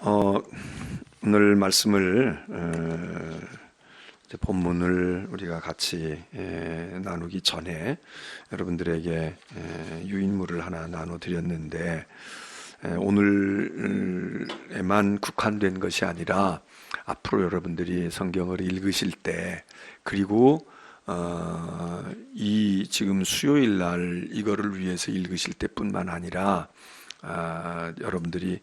어, 오늘 말씀을 이제 본문을 우리가 같이 나누기 전에 여러분들에게 유인물을 하나 나눠드렸는데 오늘에만 국한된 것이 아니라 앞으로 여러분들이 성경을 읽으실 때 그리고 이 지금 수요일 날 이거를 위해서 읽으실 때뿐만 아니라 여러분들이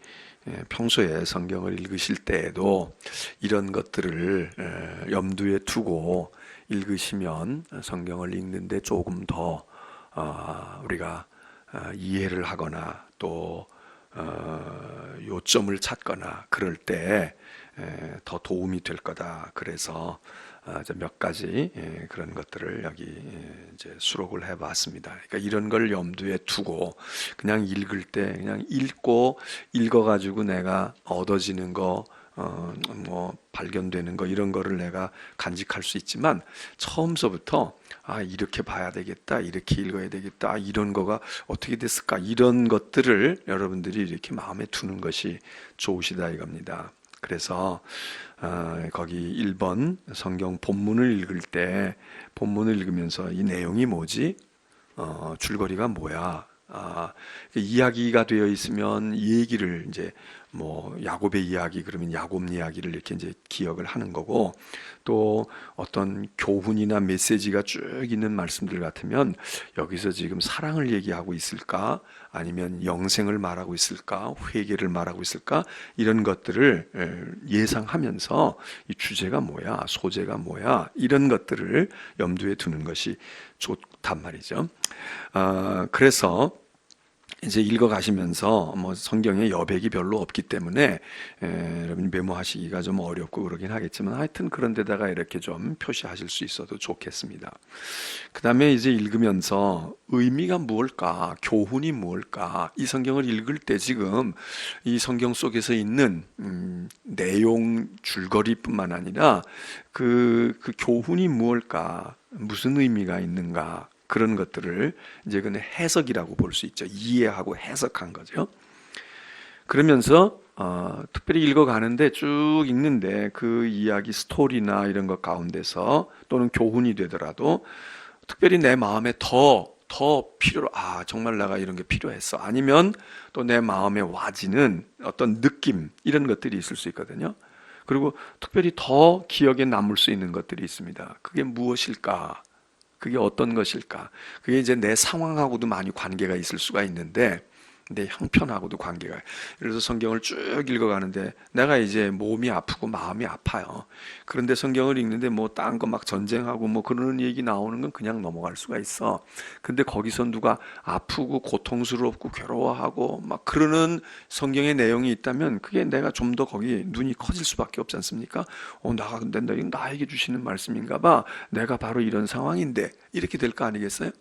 평소에 성경을 읽으실 때에도 이런 것들을 염두에 두고 읽으시면 성경을 읽는데 조금 더 우리가 이해를 하거나 또 요점을 찾거나 그럴 때 더 도움이 될 거다. 그래서 몇 가지 그런 것들을 여기 이제 수록을 해봤습니다. 그러니까 이런 걸 염두에 두고 그냥 읽을 때 그냥 읽어가지고 내가 얻어지는 거, 뭐 발견되는 거 이런 거를 내가 간직할 수 있지만 처음서부터 이렇게 봐야 되겠다, 이렇게 읽어야 되겠다, 이런 거가 어떻게 됐을까 이런 것들을 여러분들이 이렇게 마음에 두는 것이 좋으시다 이겁니다. 그래서 거기 1번 성경 본문을 읽을 때 본문을 읽으면서 이 내용이 뭐지? 줄거리가 뭐야? 이야기가 되어 있으면 이 얘기를 이제 뭐 야곱의 이야기 그러면 야곱 이야기를 이렇게 이제 기억을 하는 거고 또 어떤 교훈이나 메시지가 쭉 있는 말씀들 같으면 여기서 지금 사랑을 얘기하고 있을까 아니면 영생을 말하고 있을까 회개를 말하고 있을까 이런 것들을 예상하면서 이 주제가 뭐야 소재가 뭐야 이런 것들을 염두에 두는 것이 좋단 말이죠. 그래서 이제 읽어가시면서 뭐 성경에 여백이 별로 없기 때문에 여러분 메모하시기가 좀 어렵고 그러긴 하겠지만 하여튼 그런 데다가 이렇게 좀 표시하실 수 있어도 좋겠습니다. 그 다음에 이제 읽으면서 의미가 무엇일까, 교훈이 무엇일까, 이 성경을 읽을 때 지금 이 성경 속에서 있는 내용 줄거리뿐만 아니라 그 교훈이 무엇일까, 무슨 의미가 있는가 그런 것들을 이제 그는 해석이라고 볼 수 있죠. 이해하고 해석한 거죠. 그러면서 특별히 읽어가는데 쭉 읽는데 그 이야기 스토리나 이런 것 가운데서 또는 교훈이 되더라도 특별히 내 마음에 더 필요로 정말 내가 이런 게 필요했어 아니면 또 내 마음에 와지는 어떤 느낌 이런 것들이 있을 수 있거든요. 그리고 특별히 더 기억에 남을 수 있는 것들이 있습니다. 그게 무엇일까? 그게 어떤 것일까? 그게 이제 내 상황하고도 많이 관계가 있을 수가 있는데 내 형편하고도 관계가. 그래서 성경을 쭉 읽어가는데 내가 이제 몸이 아프고 마음이 아파요. 그런데 성경을 읽는데 뭐 딴 거 막 전쟁하고 뭐 그러는 얘기 나오는 건 그냥 넘어갈 수가 있어. 근데 거기서 누가 아프고 고통스럽고 괴로워하고 막 그러는 성경의 내용이 있다면 그게 내가 좀 더 거기 눈이 커질 수밖에 없지 않습니까? 근데 나에게 주시는 말씀인가 봐. 내가 바로 이런 상황인데 이렇게 될 거 아니겠어요?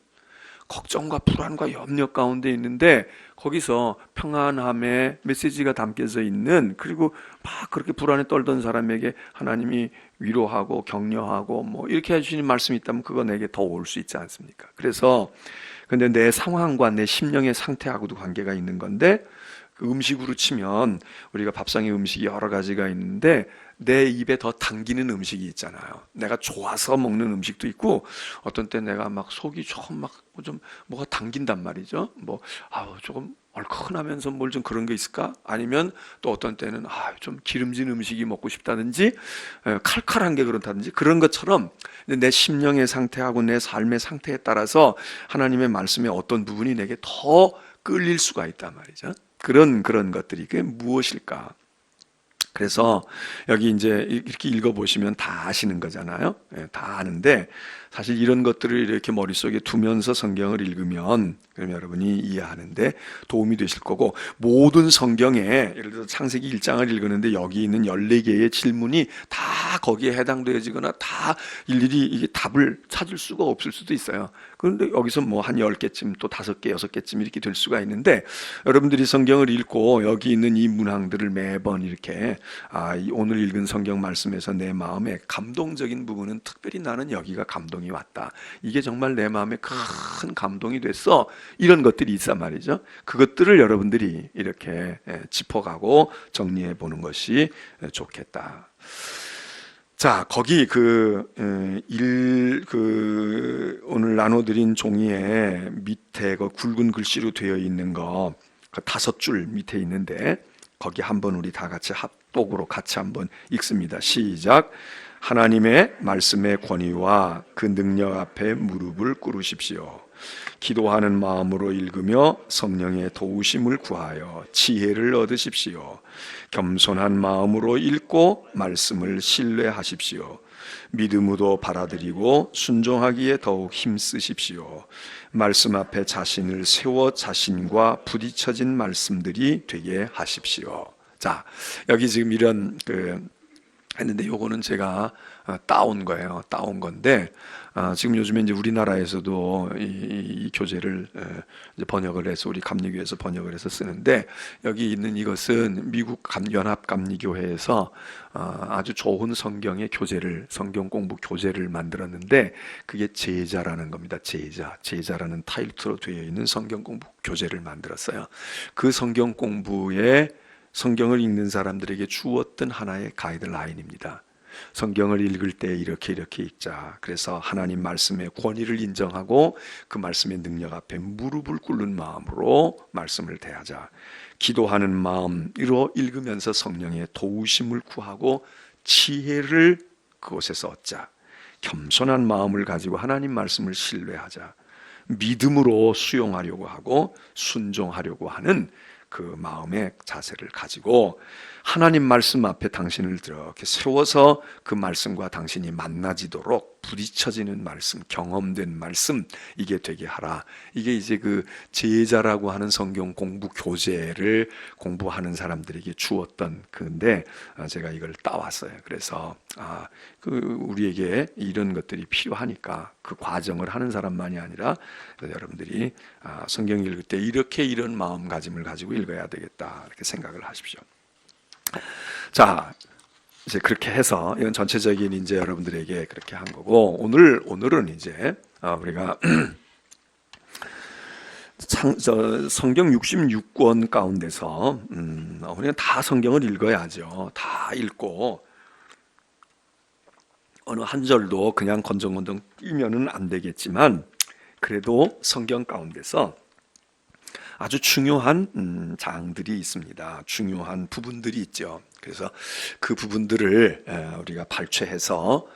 걱정과 불안과 염려 가운데 있는데 거기서 평안함의 메시지가 담겨져 있는 그리고 막 그렇게 불안에 떨던 사람에게 하나님이 위로하고 격려하고 뭐 이렇게 해주시는 말씀이 있다면 그거 내게 더 올 수 있지 않습니까? 그래서 근데 내 상황과 내 심령의 상태하고도 관계가 있는 건데 그 음식으로 치면 우리가 밥상의 음식이 여러 가지가 있는데 내 입에 더 당기는 음식이 있잖아요. 내가 좋아서 먹는 음식도 있고 어떤 때 내가 막 속이 조금 막 좀 뭐가 당긴단 말이죠. 뭐 조금 얼큰하면서 뭘 좀 그런 게 있을까? 아니면 또 어떤 때는 좀 기름진 음식이 먹고 싶다든지 칼칼한 게 그렇다든지 그런 것처럼 내 심령의 상태하고 내 삶의 상태에 따라서 하나님의 말씀의 어떤 부분이 내게 더 끌릴 수가 있단 말이죠. 그런 것들이 그게 무엇일까? 그래서 여기 이제 이렇게 읽어보시면 다 아시는 거잖아요. 다 아는데 사실 이런 것들을 이렇게 머릿속에 두면서 성경을 읽으면 그러면 여러분이 이해하는데 도움이 되실 거고 모든 성경에 예를 들어서 창세기 1장을 읽었는데 여기 있는 14개의 질문이 다 거기에 해당되어지거나 다 일일이 이게 답을 찾을 수가 없을 수도 있어요. 그런데 여기서 뭐 한 10개쯤 또 5개, 6개쯤 이렇게 될 수가 있는데 여러분들이 성경을 읽고 여기 있는 이 문항들을 매번 이렇게 오늘 읽은 성경 말씀에서 내 마음에 감동적인 부분은 특별히 나는 여기가 감동이 감정이 왔다. 이게 정말 내 마음에 큰 감동이 됐어. 이런 것들이 있단 말이죠. 그것들을 여러분들이 이렇게 짚어가고 정리해 보는 것이 좋겠다. 자, 거기 오늘 나눠드린 종이에 밑에 그 굵은 글씨로 되어 있는 거, 그 5줄 밑에 있는데, 거기 한번 우리 다 같이 합독으로 같이 한번 읽습니다. 시작. 하나님의 말씀의 권위와 그 능력 앞에 무릎을 꿇으십시오. 기도하는 마음으로 읽으며 성령의 도우심을 구하여 지혜를 얻으십시오. 겸손한 마음으로 읽고 말씀을 신뢰하십시오. 믿음으로 받아들이고 순종하기에 더욱 힘쓰십시오. 말씀 앞에 자신을 세워 자신과 부딪혀진 말씀들이 되게 하십시오. 자, 여기 지금 이런 했는데 요거는 제가 따온 거예요. 따온 건데 지금 요즘에 이제 우리나라에서도 이 교재를 이제 번역을 해서 우리 감리교회에서 번역을 해서 쓰는데, 여기 있는 이것은 미국 연합 감리교회에서 아주 좋은 성경의 교재를, 성경 공부 교재를 만들었는데, 그게 제자라는 겁니다. 제자라는 타이틀로 되어 있는 성경 공부 교재를 만들었어요. 그 성경 공부에 성경을 읽는 사람들에게 주었던 하나의 가이드라인입니다. 성경을 읽을 때 이렇게 읽자. 그래서 하나님 말씀의 권위를 인정하고 그 말씀의 능력 앞에 무릎을 꿇는 마음으로 말씀을 대하자. 기도하는 마음으로 읽으면서 성령의 도우심을 구하고 지혜를 그곳에서 얻자. 겸손한 마음을 가지고 하나님 말씀을 신뢰하자. 믿음으로 수용하려고 하고 순종하려고 하는 그 마음의 자세를 가지고 하나님 말씀 앞에 당신을 이렇게 세워서 그 말씀과 당신이 만나지도록 부딪혀지는 말씀, 경험된 말씀, 이게 되게 하라. 이게 이제 그 제자라고 하는 성경 공부 교재를 공부하는 사람들에게 주었던 건데, 제가 이걸 따왔어요. 그래서 우리에게 이런 것들이 필요하니까 그 과정을 하는 사람만이 아니라 여러분들이 성경 읽을 때 이렇게 이런 마음가짐을 가지고 읽어야 되겠다, 이렇게 생각을 하십시오. 자, 이제 그렇게 해서 이건 전체적인 이제 여러분들에게 그렇게 한 거고, 오늘은 이제 우리가 성경 66권 가운데서 우리는 다 성경을 읽어야죠. 다 읽고 어느 한 절도 그냥 건정건정 뛰면은 안 되겠지만, 그래도 성경 가운데서 아주 중요한 장들이 있습니다. 중요한 부분들이 있죠. 그래서 그 부분들을 우리가 발췌해서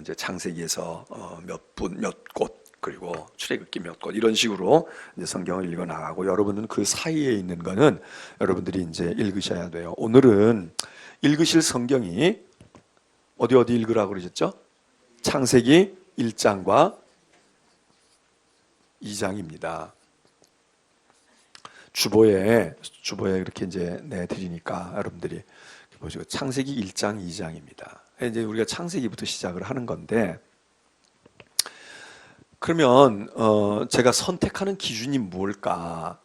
이제 창세기에서 몇 곳, 그리고 출애굽기 몇 곳, 이런 식으로 이제 성경을 읽어 나가고, 여러분은 그 사이에 있는 거는 여러분들이 이제 읽으셔야 돼요. 오늘은 읽으실 성경이 어디 읽으라고 그러셨죠? 창세기 1장과 2장입니다. 주보에 이렇게 이제 내드리니까 여러분들이 보시고, 창세기 1장, 2장입니다. 이제 우리가 창세기부터 시작을 하는 건데, 그러면 제가 선택하는 기준이 뭘까?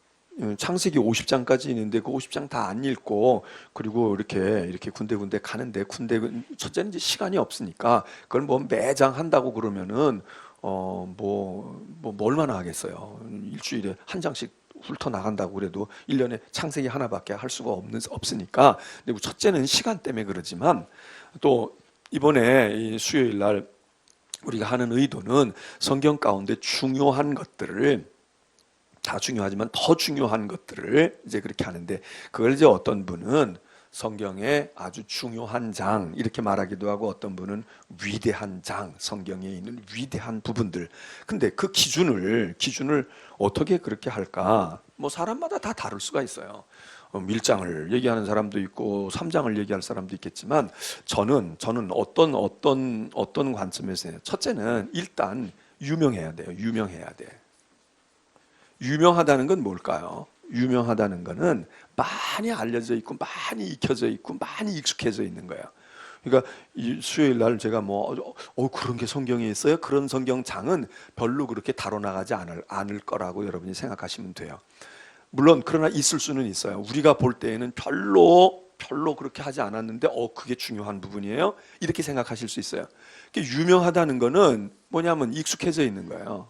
창세기 50장까지 있는데 그 50장 다 안 읽고, 그리고 이렇게 군데군데 가는데, 첫째는 이제 시간이 없으니까 그걸 뭐 매장 한다고 그러면은 뭐 얼마나 하겠어요. 일주일에 한 장씩 훑어 나간다고 그래도 1년에 창세기 하나밖에 할 수가 없으니까. 근데 첫째는 시간 때문에 그러지만, 또 이번에 이 수요일 날 우리가 하는 의도는 성경 가운데 중요한 것들을, 다 중요하지만 더 중요한 것들을 이제 그렇게 하는데, 그걸 이제 어떤 분은 성경의 아주 중요한 장 이렇게 말하기도 하고, 어떤 분은 위대한 장, 성경에 있는 위대한 부분들. 근데 그 기준을 어떻게 그렇게 할까? 뭐 사람마다 다 다를 수가 있어요. 1장을 얘기하는 사람도 있고 3장을 얘기할 사람도 있겠지만, 저는 어떤 관점에서 해요. 첫째는 일단 유명해야 돼요. 유명하다는 건 뭘까요? 유명하다는 거는 많이 알려져 있고 많이 익혀져 있고 많이 익숙해져 있는 거예요. 그러니까 이 수요일 날 제가 그런 게 성경에 있어요? 그런 성경장은 별로 그렇게 다뤄나가지 않을 거라고 여러분이 생각하시면 돼요. 물론 그러나 있을 수는 있어요. 우리가 볼 때에는 별로 별로 그렇게 하지 않았는데 그게 중요한 부분이에요. 이렇게 생각하실 수 있어요. 유명하다는 거는 뭐냐면 익숙해져 있는 거예요.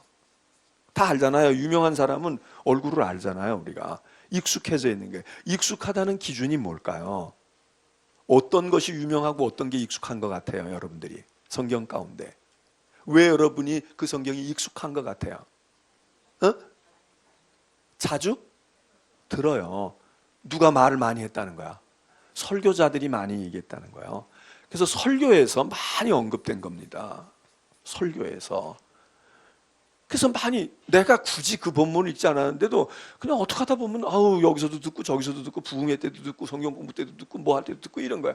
다 알잖아요. 유명한 사람은 얼굴을 알잖아요. 우리가 익숙해져 있는 거예요. 익숙하다는 기준이 뭘까요? 어떤 것이 유명하고 어떤 게 익숙한 것 같아요, 여러분들이 성경 가운데? 왜 여러분이 그 성경이 익숙한 것 같아요? 자주 들어요. 누가 말을 많이 했다는 거야? 설교자들이 많이 얘기했다는 거예요. 그래서 설교에서 많이 언급된 겁니다. 설교에서. 그래서 많이 내가 굳이 그 본문을 읽지 않았는데도 그냥 어떻게 하다 보면 여기서도 듣고 저기서도 듣고 부흥회 때도 듣고 성경 공부 때도 듣고 뭐 할 때도 듣고 이런 거야.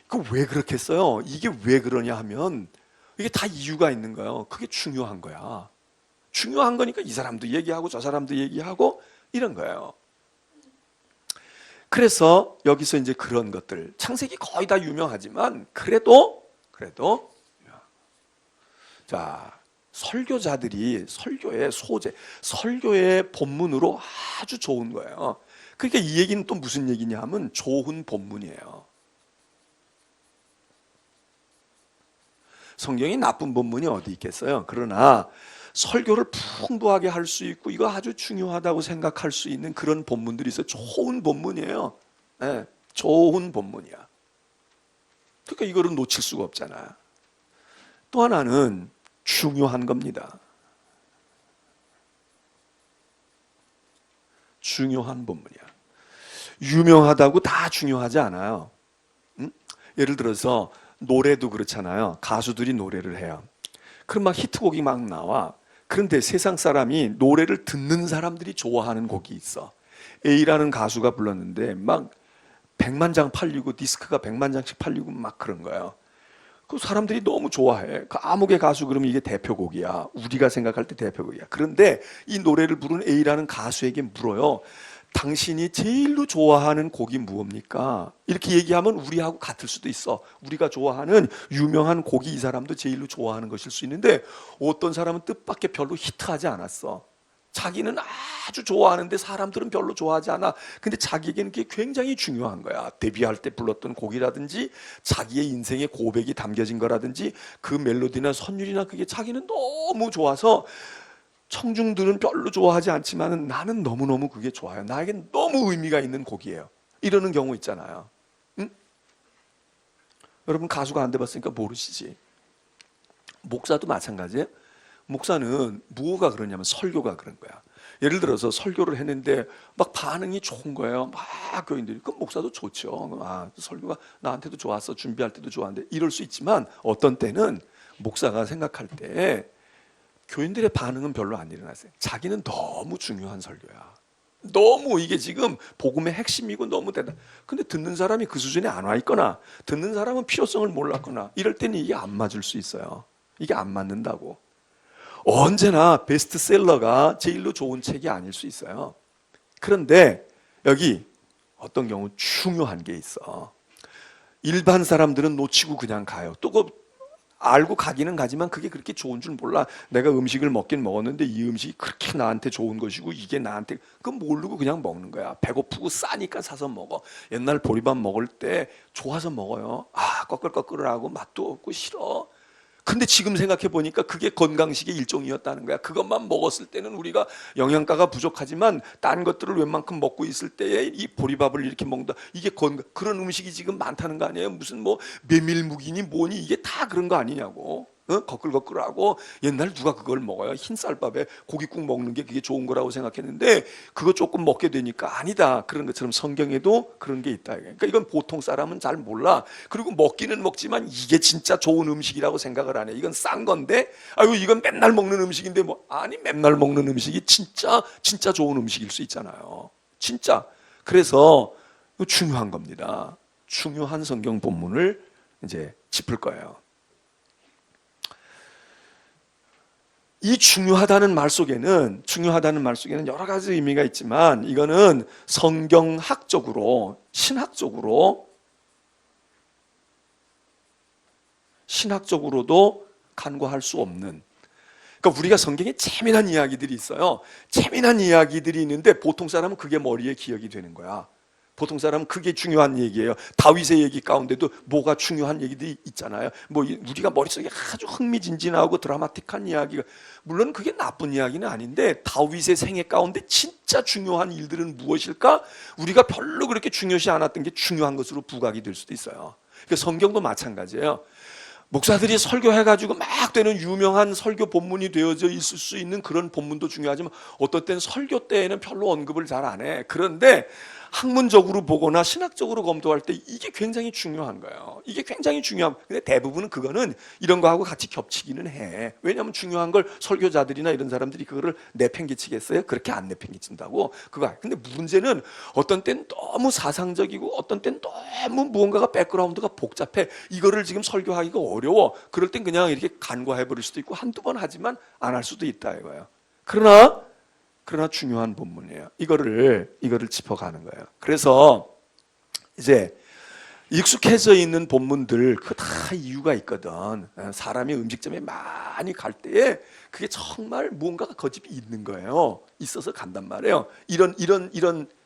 그 왜 그렇겠어요? 이게 왜 그러냐 하면 이게 다 이유가 있는 거예요. 그게 중요한 거야. 중요한 거니까 이 사람도 얘기하고 저 사람도 얘기하고 이런 거예요. 그래서 여기서 이제 그런 것들, 창세기 거의 다 유명하지만 그래도 자, 설교자들이 설교의 소재, 설교의 본문으로 아주 좋은 거예요. 그러니까 이 얘기는 또 무슨 얘기냐 하면 좋은 본문이에요. 성경이 나쁜 본문이 어디 있겠어요? 그러나 설교를 풍부하게 할 수 있고 이거 아주 중요하다고 생각할 수 있는 그런 본문들이 있어요. 좋은 본문이에요. 네, 좋은 본문이야. 그러니까 이거를 놓칠 수가 없잖아요. 또 하나는 중요한 겁니다. 중요한 본문이야. 유명하다고 다 중요하지 않아요. 예를 들어서 노래도 그렇잖아요. 가수들이 노래를 해요. 그럼 막 히트곡이 막 나와. 그런데 세상 사람이 노래를 듣는 사람들이 좋아하는 곡이 있어. A라는 가수가 불렀는데 막 100만 장 팔리고 디스크가 100만 장씩 팔리고 막 그런 거예요. 그 사람들이 너무 좋아해. 그 아무개 가수 그러면 이게 대표곡이야. 우리가 생각할 때 대표곡이야. 그런데 이 노래를 부르는 A라는 가수에게 물어요. 당신이 제일로 좋아하는 곡이 무엇입니까? 이렇게 얘기하면 우리하고 같을 수도 있어. 우리가 좋아하는 유명한 곡이 이 사람도 제일로 좋아하는 것일 수 있는데 어떤 사람은 뜻밖의 별로 히트하지 않았어. 자기는 아주 좋아하는데 사람들은 별로 좋아하지 않아. 근데 자기에게는 그게 굉장히 중요한 거야. 데뷔할 때 불렀던 곡이라든지 자기의 인생의 고백이 담겨진 거라든지 그 멜로디나 선율이나 그게 자기는 너무 좋아서 청중들은 별로 좋아하지 않지만 나는 너무너무 그게 좋아요. 나에겐 너무 의미가 있는 곡이에요. 이러는 경우 있잖아요. 응? 여러분 가수가 안 돼봤으니까 모르시지. 목사도 마찬가지예요. 목사는 뭐가 그러냐면 설교가 그런 거야. 예를 들어서 설교를 했는데 막 반응이 좋은 거예요. 막 교인들이. 그럼 목사도 좋죠. 설교가 나한테도 좋았어. 준비할 때도 좋았는데 이럴 수 있지만 어떤 때는 목사가 생각할 때 교인들의 반응은 별로 안 일어났어요. 자기는 너무 중요한 설교야. 너무 이게 지금 복음의 핵심이고 너무 대단. 근데 듣는 사람이 그 수준에 안 와 있거나 듣는 사람은 필요성을 몰랐거나 이럴 때는 이게 안 맞을 수 있어요. 이게 안 맞는다고. 언제나 베스트셀러가 제일로 좋은 책이 아닐 수 있어요. 그런데 여기 어떤 경우 중요한 게 있어. 일반 사람들은 놓치고 그냥 가요. 또 알고 가기는 가지만 그게 그렇게 좋은 줄 몰라. 내가 음식을 먹긴 먹었는데 이 음식이 그렇게 나한테 좋은 것이고 이게 나한테 그건 모르고 그냥 먹는 거야. 배고프고 싸니까 사서 먹어. 옛날 보리밥 먹을 때 좋아서 먹어요. 꺼끌꺼끌하고 맛도 없고 싫어. 근데 지금 생각해 보니까 그게 건강식의 일종이었다는 거야. 그것만 먹었을 때는 우리가 영양가가 부족하지만 딴 것들을 웬만큼 먹고 있을 때에 이 보리밥을 이렇게 먹는다. 이게 그런 음식이 지금 많다는 거 아니에요? 무슨 뭐 메밀묵이니 뭐니 이게 다 그런 거 아니냐고. 거끌거끌하고 옛날 누가 그걸 먹어요? 흰 쌀밥에 고깃국 먹는 게 그게 좋은 거라고 생각했는데 그거 조금 먹게 되니까 아니다. 그런 것처럼 성경에도 그런 게 있다. 그러니까 이건 보통 사람은 잘 몰라. 그리고 먹기는 먹지만 이게 진짜 좋은 음식이라고 생각을 안 해. 이건 싼 건데 이건 맨날 먹는 음식인데 아니 맨날 먹는 음식이 진짜 좋은 음식일 수 있잖아요. 진짜. 그래서 중요한 겁니다. 중요한 성경 본문을 이제 짚을 거예요. 이 중요하다는 말 속에는 여러 가지 의미가 있지만 이거는 성경학적으로 신학적으로도 간과할 수 없는, 그러니까 우리가 성경에 재미난 이야기들이 있어요. 재미난 이야기들이 있는데 보통 사람은 그게 머리에 기억이 되는 거야. 보통 사람은 그게 중요한 얘기예요. 다윗의 얘기 가운데도 뭐가 중요한 얘기들이 있잖아요. 뭐 우리가 머릿속에 아주 흥미진진하고 드라마틱한 이야기가, 물론 그게 나쁜 이야기는 아닌데 다윗의 생애 가운데 진짜 중요한 일들은 무엇일까? 우리가 별로 그렇게 중요시 않았던 게 중요한 것으로 부각이 될 수도 있어요. 그러니까 성경도 마찬가지예요. 목사들이 설교해가지고 막 되는 유명한 설교 본문이 되어져 있을 수 있는 그런 본문도 중요하지만 어떤 때는 설교 때에는 별로 언급을 잘 안 해. 그런데 학문적으로 보거나 신학적으로 검토할 때 이게 굉장히 중요한 거예요. 이게 굉장히 중요한. 근데 대부분은 그거는 이런 거하고 같이 겹치기는 해. 왜냐하면 중요한 걸 설교자들이나 이런 사람들이 그거를 내팽개치겠어요? 그렇게 안 내팽개친다고. 그거. 근데 문제는 어떤 때는 너무 사상적이고 어떤 때는 너무 무언가가 백그라운드가 복잡해. 이거를 지금 설교하기가 어려워. 그럴 땐 그냥 이렇게 간과해 버릴 수도 있고 한두 번 하지만 안 할 수도 있다 이거예요. 그러나 중요한 본문이에요. 이거를 짚어가는 거예요. 그래서 이제 익숙해져 있는 본문들 그 다 이유가 있거든. 사람이 음식점에 많이 갈 때에 그게 정말 무언가가 거집이 있는 거예요. 있어서 간단 말이에요. 이런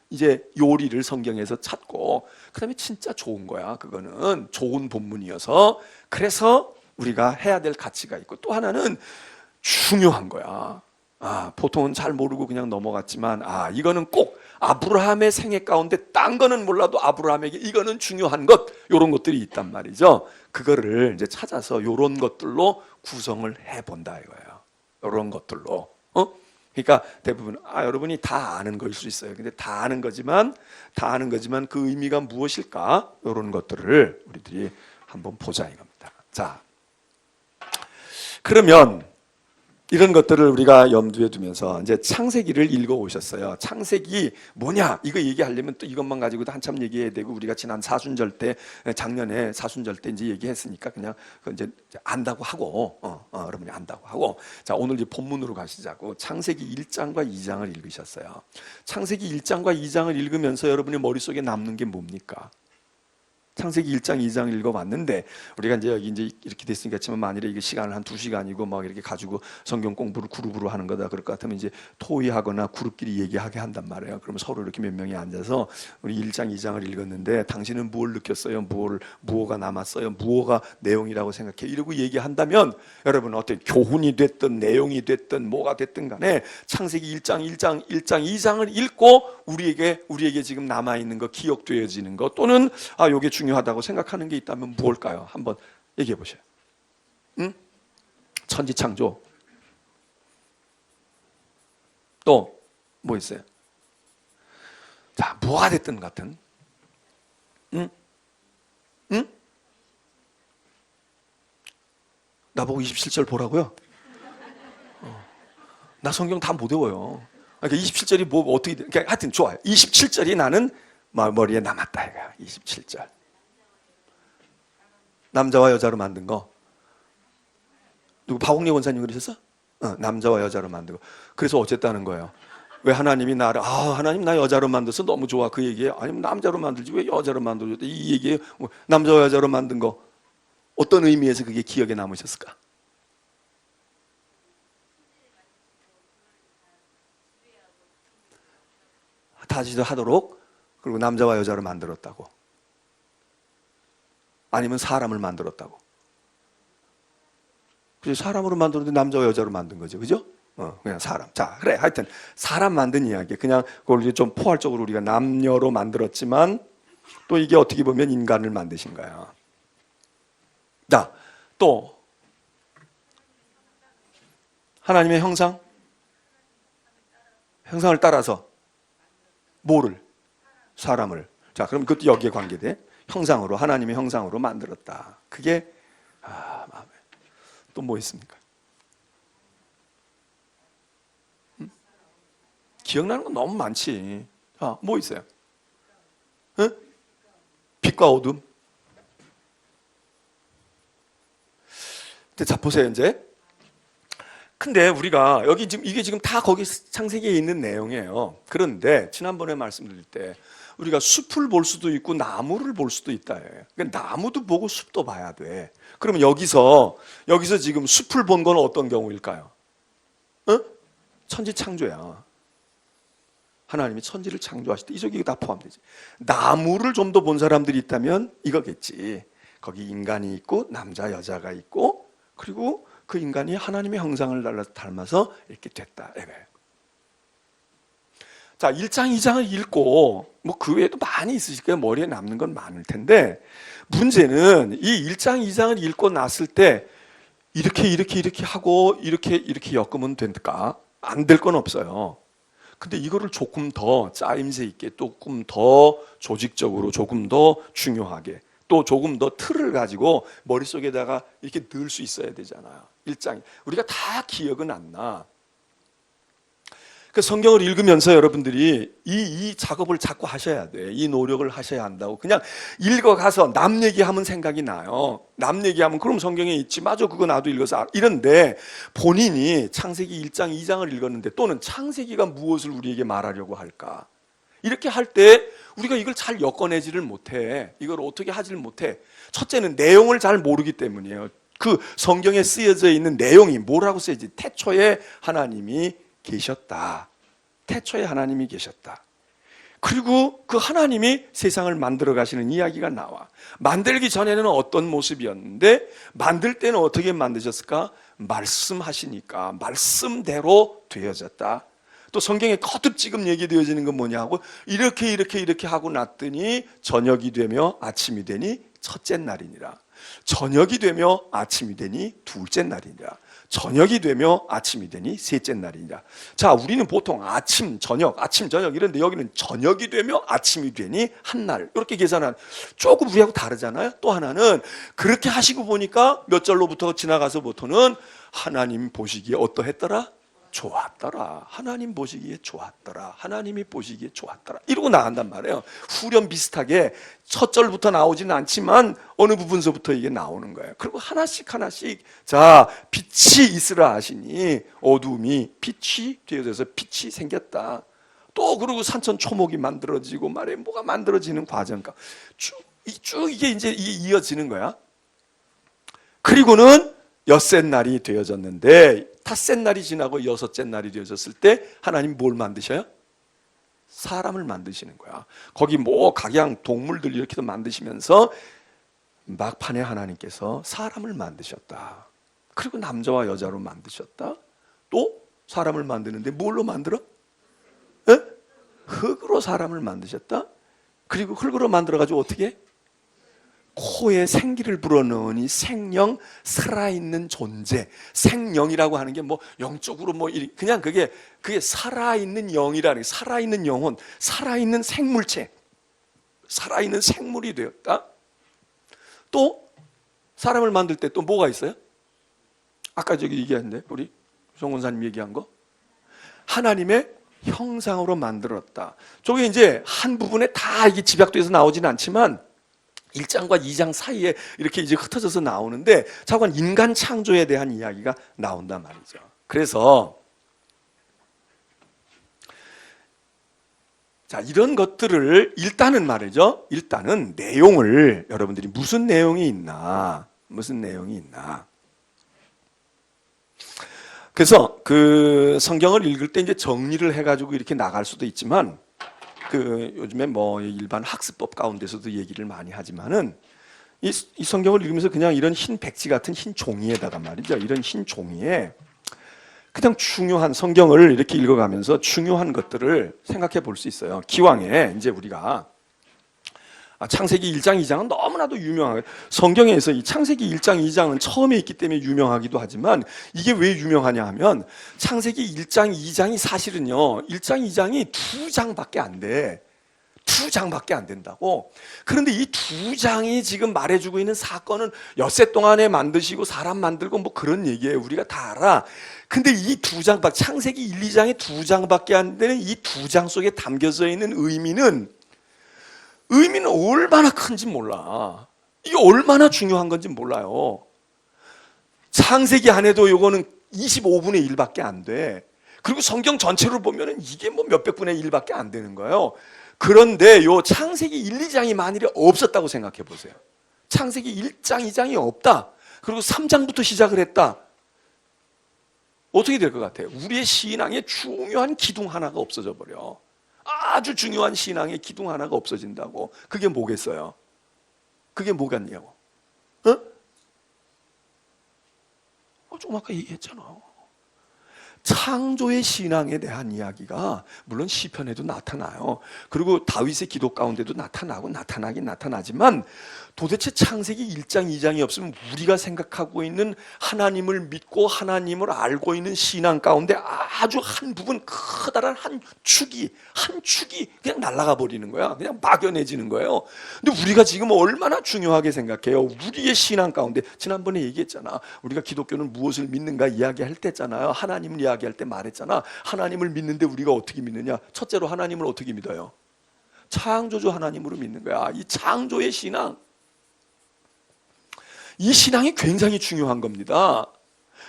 이제 요리를 성경에서 찾고 그다음에 진짜 좋은 거야. 그거는 좋은 본문이어서 그래서 우리가 해야 될 가치가 있고 또 하나는 중요한 거야. 보통은 잘 모르고 그냥 넘어갔지만 이거는 꼭 아브라함의 생애 가운데 딴 거는 몰라도 아브라함에게 이거는 중요한 것 이런 것들이 있단 말이죠. 그거를 이제 찾아서 이런 것들로 구성을 해본다 이거예요. 이런 것들로. 그러니까 대부분 여러분이 다 아는 거일 수 있어요. 근데 다 아는 거지만 그 의미가 무엇일까? 이런 것들을 우리들이 한번 보자 이겁니다. 자, 그러면 이런 것들을 우리가 염두에 두면서 이제 창세기를 읽어 오셨어요. 창세기 뭐냐? 이거 얘기하려면 또 이것만 가지고도 한참 얘기해야 되고 우리가 지난 사순절 때 작년에 사순절 때 이제 얘기했으니까 그냥 이제 안다고 하고 여러분이 안다고 하고 자, 오늘 이제 본문으로 가시자고. 창세기 1장과 2장을 읽으셨어요. 창세기 1장과 2장을 읽으면서 여러분의 머릿속에 남는 게 뭡니까? 창세기 1장, 2장 읽어봤는데 우리가 이제 여기 이제 이렇게 됐으니까 지만 만일에 이게 시간을 한 2시간이고 막 이렇게 가지고 성경 공부를 그룹으로 하는 거다 그럴 것 같으면 이제 토의하거나 그룹끼리 얘기하게 한단 말이에요. 그러면 서로 이렇게 몇 명이 앉아서 우리 1장, 2장을 읽었는데 당신은 뭘 느꼈어요? 무엇가 남았어요? 무엇가 내용이라고 생각해? 이러고 얘기한다면 여러분 어떤 교훈이 됐든 내용이 됐든 뭐가 됐든 간에 창세기 1장, 2장을 읽고 우리에게 지금 남아있는 거 기억되어지는 거 또는 요게 중요하다고 생각하는 게 있다면 무엇일까요? 한번 얘기해 보세요. 천지창조. 또 뭐 있어요? 자, 뭐가 됐든 같은. 나보고 27절 보라고요? 나 성경 다 못 외워요. 그러니까 27절이 뭐 어떻게 그러니까 하여튼 좋아요. 27절이 나는 머리에 남았다 이거야. 27절. 남자와 여자로 만든 거. 누구 박옥래 원사님 그러셨어? 남자와 여자로 만든 거. 그래서 어쨌다는 거예요. 왜 하나님이 나를 하나님 나 여자로 만들어서 너무 좋아 그 얘기예요? 아니면 남자로 만들지 왜 여자로 만들어줬다 이 얘기예요? 남자와 여자로 만든 거 어떤 의미에서 그게 기억에 남으셨을까? 다지도 하도록 그리고 남자와 여자로 만들었다고. 아니면 사람을 만들었다고. 그래서 사람으로 만들었는데 남자와 여자로 만든 거죠. 그죠? 그냥 사람. 자, 그래. 하여튼 사람 만든 이야기. 그냥 그걸 좀 포괄적으로 우리가 남녀로 만들었지만 또 이게 어떻게 보면 인간을 만드신 거야. 자, 또 하나님의 형상을 따라서 뭐를? 사람을. 자, 그럼 그것도 여기에 관계돼. 형상으로, 하나님의 형상으로 만들었다. 그게 마음에. 또 뭐 있습니까? 기억나는 건 너무 많지. 뭐 있어요? 빛과 어둠. 자, 보세요, 이제. 근데 우리가 여기 지금 이게 지금 다 거기 창세기에 있는 내용이에요. 그런데 지난번에 말씀드릴 때 우리가 숲을 볼 수도 있고 나무를 볼 수도 있다. 그러니까 나무도 보고 숲도 봐야 돼. 그러면 여기서 지금 숲을 본 건 어떤 경우일까요? 천지창조야. 하나님이 천지를 창조하실 때 이쪽 이거 다 포함되지. 나무를 좀 더 본 사람들이 있다면 이거겠지. 거기 인간이 있고 남자 여자가 있고 그리고 그 인간이 하나님의 형상을 닮아서 이렇게 됐다. 자, 1장, 2장을 읽고 뭐 그 외에도 많이 있으실 거예요. 머리에 남는 건 많을 텐데 문제는 이 1장, 2장을 읽고 났을 때 이렇게 하고 이렇게 엮으면 될까? 안 될 건 없어요. 근데 이거를 조금 더 짜임새 있게, 조금 더 조직적으로, 조금 더 중요하게, 또 조금 더 틀을 가지고 머릿속에다가 이렇게 넣을 수 있어야 되잖아요. 1장이. 우리가 다 기억은 안 나. 그 성경을 읽으면서 여러분들이 이 작업을 자꾸 하셔야 돼. 이 노력을 하셔야 한다고. 그냥 읽어가서 남 얘기하면 생각이 나요. 남 얘기하면 그럼 성경에 있지. 맞아, 그거 나도 읽어서 이런데 본인이 창세기 1장, 2장을 읽었는데 또는 창세기가 무엇을 우리에게 말하려고 할까? 이렇게 할 때 우리가 이걸 잘 엮어내지를 못해. 이걸 어떻게 하지를 못해. 첫째는 내용을 잘 모르기 때문이에요. 그 성경에 쓰여져 있는 내용이 뭐라고 쓰여지? 태초에 하나님이 계셨다. 태초에 하나님이 계셨다. 그리고 그 하나님이 세상을 만들어 가시는 이야기가 나와. 만들기 전에는 어떤 모습이었는데 만들 때는 어떻게 만드셨을까? 말씀하시니까 말씀대로 되어졌다. 또 성경에 거듭 지금 얘기되어지는 건 뭐냐고 이렇게 하고 났더니 저녁이 되며 아침이 되니 첫째 날이니라. 저녁이 되며 아침이 되니 둘째 날이니라. 저녁이 되며 아침이 되니 셋째 날이니라. 자, 우리는 보통 아침, 저녁 이런데 여기는 저녁이 되며 아침이 되니 한 날. 이렇게 계산한 조금 우리하고 다르잖아요. 또 하나는 그렇게 하시고 보니까 몇 절로부터 지나가서부터는 하나님 보시기에 어떠했더라? 좋았더라. 하나님 보시기에 좋았더라. 하나님이 보시기에 좋았더라. 이러고 나간단 말이에요. 후렴 비슷하게 첫 절부터 나오지는 않지만 어느 부분서부터 이게 나오는 거예요. 그리고 하나씩 자, 빛이 있으라 하시니 어둠이 빛이 되어져서 빛이 생겼다. 또 그리고 산천 초목이 만들어지고 말이에요. 뭐가 만들어지는 과정과 쭉 이게 이제 이어지는 거야. 그리고는 엿새 날이 되어졌는데 닷새 날이 지나고 여섯째 날이 되어졌을 때 하나님 뭘 만드셔요? 사람을 만드시는 거야. 거기 뭐 각양 동물들 이렇게도 만드시면서 막판에 하나님께서 사람을 만드셨다. 그리고 남자와 여자로 만드셨다. 또 사람을 만드는데 뭘로 만들어? 에? 흙으로 사람을 만드셨다. 그리고 흙으로 만들어가지고 어떻게 해? 코에 생기를 불어넣으니 생령, 살아있는 존재. 생령이라고 하는 게 뭐 영적으로 뭐 그냥 그게 살아있는 영이라는 게 살아있는 영혼, 살아있는 생물체, 살아있는 생물이 되었다. 또 사람을 만들 때 또 뭐가 있어요? 아까 저기 얘기했는데 우리 송원사님 얘기한 거 하나님의 형상으로 만들었다. 저게 이제 한 부분에 다 이게 집약돼서 나오지는 않지만 1장과 2장 사이에 이렇게 이제 흩어져서 나오는데 자관 인간 창조에 대한 이야기가 나온단 말이죠. 그래서 자, 이런 것들을 일단은 말이죠. 일단은 내용을 여러분들이 무슨 내용이 있나? 그래서 그 성경을 읽을 때 이제 정리를 해가지고 이렇게 나갈 수도 있지만 그 요즘에 뭐 일반 학습법 가운데서도 얘기를 많이 하지만은 이 성경을 읽으면서 그냥 이런 흰 백지 같은 흰 종이에다가 말이죠. 이런 흰 종이에 그냥 중요한 성경을 이렇게 읽어가면서 중요한 것들을 생각해 볼 수 있어요. 기왕에 이제 우리가 창세기 1장, 2장은 너무나도 유명하게 성경에서 이 창세기 1장, 2장은 처음에 있기 때문에 유명하기도 하지만 이게 왜 유명하냐 하면 창세기 1장, 2장이 사실은요 1장, 2장이 2장밖에 안 돼. 2장밖에 안 된다고. 그런데 이 2장이 지금 말해주고 있는 사건은 엿새 동안에 만드시고 사람 만들고 뭐 그런 얘기예요. 우리가 다 알아. 근데 이 2장, 창세기 1, 2장에 2장밖에 안 되는 이 2장 속에 담겨져 있는 의미는 얼마나 큰지 몰라. 이게 얼마나 중요한 건지 몰라요. 창세기 안에도 이거는 25분의 1밖에 안 돼. 그리고 성경 전체로 보면은 이게 뭐 몇백 분의 1밖에 안 되는 거예요. 그런데 요 창세기 1, 2장이 만일에 없었다고 생각해 보세요. 창세기 1장, 2장이 없다. 그리고 3장부터 시작을 했다. 어떻게 될 것 같아요? 우리의 신앙에 중요한 기둥 하나가 없어져 버려. 아주 중요한 신앙의 기둥 하나가 없어진다고. 그게 뭐겠어요? 그게 뭐겠냐고. 좀 아까 얘기했잖아. 창조의 신앙에 대한 이야기가 물론 시편에도 나타나요. 그리고 다윗의 기도 가운데도 나타나긴 나타나지만 도대체 창세기 1장 2장이 없으면 우리가 생각하고 있는 하나님을 믿고 하나님을 알고 있는 신앙 가운데 아주 한 부분, 커다란 한 축이 그냥 날아가 버리는 거야. 그냥 막연해지는 거예요. 근데 우리가 지금 얼마나 중요하게 생각해요. 우리의 신앙 가운데, 지난번에 얘기했잖아. 우리가 기독교는 무엇을 믿는가 이야기할 때잖아요. 하나님을 이야기할 때 말했잖아. 하나님을 믿는데 우리가 어떻게 믿느냐? 첫째로 하나님을 어떻게 믿어요? 창조주 하나님으로 믿는 거야. 이 창조의 신앙, 이 신앙이 굉장히 중요한 겁니다.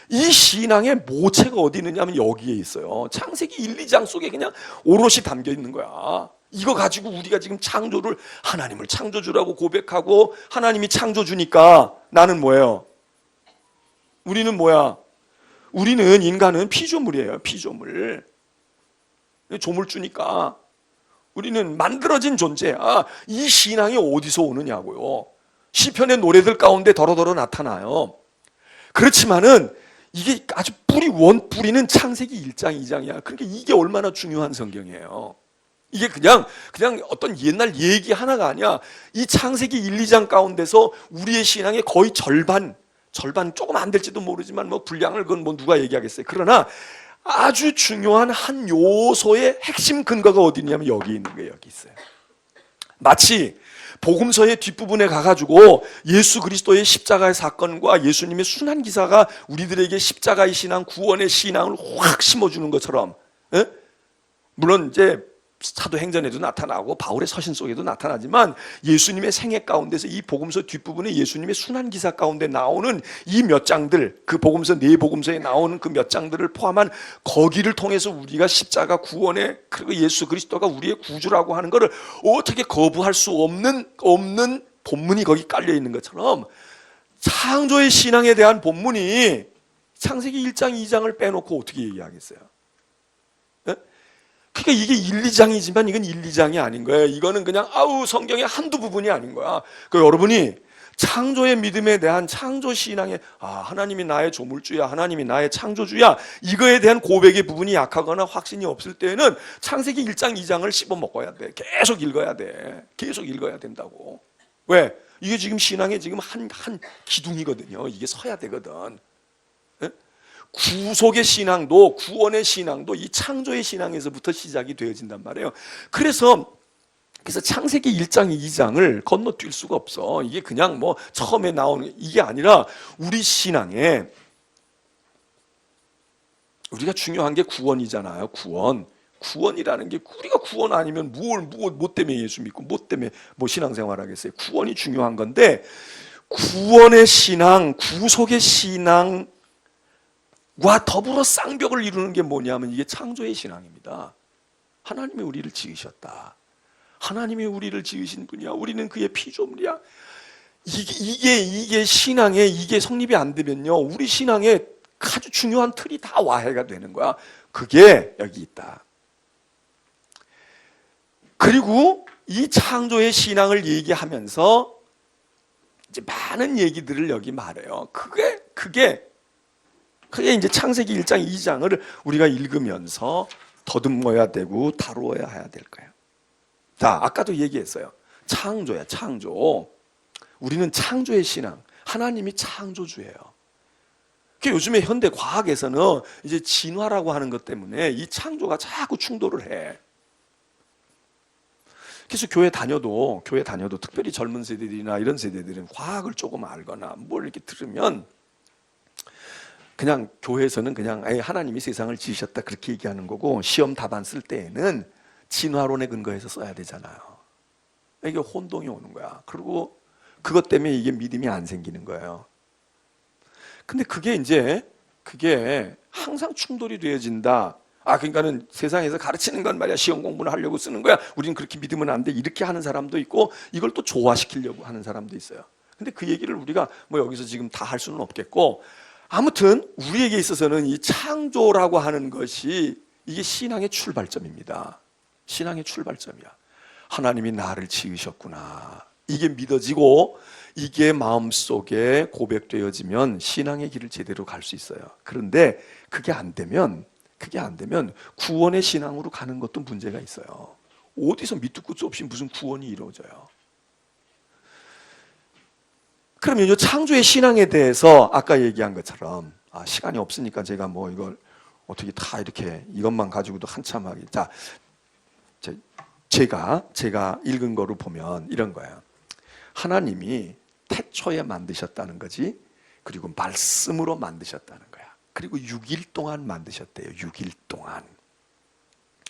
이 신앙의 모체가 어디 있느냐면 여기에 있어요. 창세기 1, 2장 속에 그냥 오롯이 담겨 있는 거야. 이거 가지고 우리가 지금 창조를, 하나님을 창조주라고 고백하고 하나님이 창조주니까 나는 뭐예요? 우리는 뭐야? 우리는, 인간은 피조물이에요. 피조물. 조물주니까 우리는 만들어진 존재야. 이 신앙이 어디서 오느냐고요. 시편의 노래들 가운데 더러더러 나타나요. 그렇지만은 이게 아주 원뿌리는 창세기 1장 2장이야. 그러니까 이게 얼마나 중요한 성경이에요. 이게 그냥 어떤 옛날 얘기 하나가 아니야. 이 창세기 1, 2장 가운데서 우리의 신앙의 거의 절반 조금 안 될지도 모르지만 뭐 분량을 그건 뭐 누가 얘기하겠어요. 그러나 아주 중요한 한 요소의 핵심 근거가 어디 있냐면 여기 있는 거예요. 여기 있어요. 마치 복음서의 뒷부분에 가가지고 예수 그리스도의 십자가의 사건과 예수님의 순환 기사가 우리들에게 십자가의 신앙, 구원의 신앙을 확 심어주는 것처럼, 물론 이제 사도행전에도 나타나고 바울의 서신 속에도 나타나지만 예수님의 생애 가운데서 이 복음서 뒷부분에 예수님의 순환 기사 가운데 나오는 이 몇 장들, 그 복음서 네 복음서에 나오는 그 몇 장들을 포함한 거기를 통해서 우리가 십자가 구원의, 그리고 예수 그리스도가 우리의 구주라고 하는 것을 어떻게 거부할 수 없는 본문이 거기 깔려 있는 것처럼 창조의 신앙에 대한 본문이 창세기 1장 2장을 빼놓고 어떻게 얘기하겠어요? 그러니까 이게 1, 2장이지만 이건 1, 2장이 아닌 거예요. 이거는 그냥 성경의 한두 부분이 아닌 거야. 그러니까 여러분이 창조의 믿음에 대한, 창조 신앙에 하나님이 나의 조물주야, 하나님이 나의 창조주야, 이거에 대한 고백의 부분이 약하거나 확신이 없을 때는 창세기 1장 2장을 씹어 먹어야 돼. 계속 읽어야 돼. 계속 읽어야 된다고. 왜? 이게 지금 신앙의 지금 한 기둥이거든요. 이게 서야 되거든. 구속의 신앙도, 구원의 신앙도 이 창조의 신앙에서부터 시작이 되어진단 말이에요. 그래서 창세기 1장, 2장을 건너뛸 수가 없어. 이게 그냥 뭐 처음에 나오는 이게 아니라 우리 신앙에 우리가 중요한 게 구원이잖아요. 구원이라는 게, 우리가 구원 아니면 뭐 때문에 예수 믿고 뭐 때문에 뭐 신앙생활 하겠어요. 구원이 중요한 건데, 구원의 신앙, 구속의 신앙 과 더불어 쌍벽을 이루는 게 뭐냐면 이게 창조의 신앙입니다. 하나님이 우리를 지으셨다. 하나님이 우리를 지으신 분이야. 우리는 그의 피조물이야. 이게 신앙에, 이게 성립이 안 되면요, 우리 신앙에 아주 중요한 틀이 다 와해가 되는 거야. 그게 여기 있다. 그리고 이 창조의 신앙을 얘기하면서 이제 많은 얘기들을 여기 말해요. 그게 이제 창세기 1장, 2장을 우리가 읽으면서 더듬어야 되고 다루어야 해야 될 거예요. 자, 아까도 얘기했어요. 창조야, 창조. 우리는 창조의 신앙, 하나님이 창조주예요. 요즘에 현대 과학에서는 이제 진화라고 하는 것 때문에 이 창조가 자꾸 충돌을 해. 그래서 교회 다녀도 특별히 젊은 세대들이나 이런 세대들은 과학을 조금 알거나 뭘 이렇게 들으면 그냥 교회에서는 그냥 하나님이 세상을 지으셨다 그렇게 얘기하는 거고, 시험 답안 쓸 때에는 진화론에 근거해서 써야 되잖아요. 이게 혼동이 오는 거야. 그리고 그것 때문에 이게 믿음이 안 생기는 거예요. 근데 그게 항상 충돌이 되어진다. 그러니까는 세상에서 가르치는 건 말이야, 시험 공부를 하려고 쓰는 거야, 우리는 그렇게 믿으면 안 돼, 이렇게 하는 사람도 있고, 이걸 또 조화시키려고 하는 사람도 있어요. 근데 그 얘기를 우리가 뭐 여기서 지금 다 할 수는 없겠고, 아무튼 우리에게 있어서는 이 창조라고 하는 것이 이게 신앙의 출발점입니다. 신앙의 출발점이야. 하나님이 나를 지으셨구나. 이게 믿어지고 이게 마음속에 고백되어지면 신앙의 길을 제대로 갈 수 있어요. 그런데 그게 안 되면 구원의 신앙으로 가는 것도 문제가 있어요. 어디서 밑도 끝도 없이 무슨 구원이 이루어져요. 그러면 이 창조의 신앙에 대해서 아까 얘기한 것처럼 시간이 없으니까 제가 뭐 이걸 어떻게 다 이렇게 이것만 가지고도 한참 하기. 자, 제가 읽은 거로 보면 이런 거예요. 하나님이 태초에 만드셨다는 거지. 그리고 말씀으로 만드셨다는 거야. 그리고 6일 동안 만드셨대요. 6일 동안.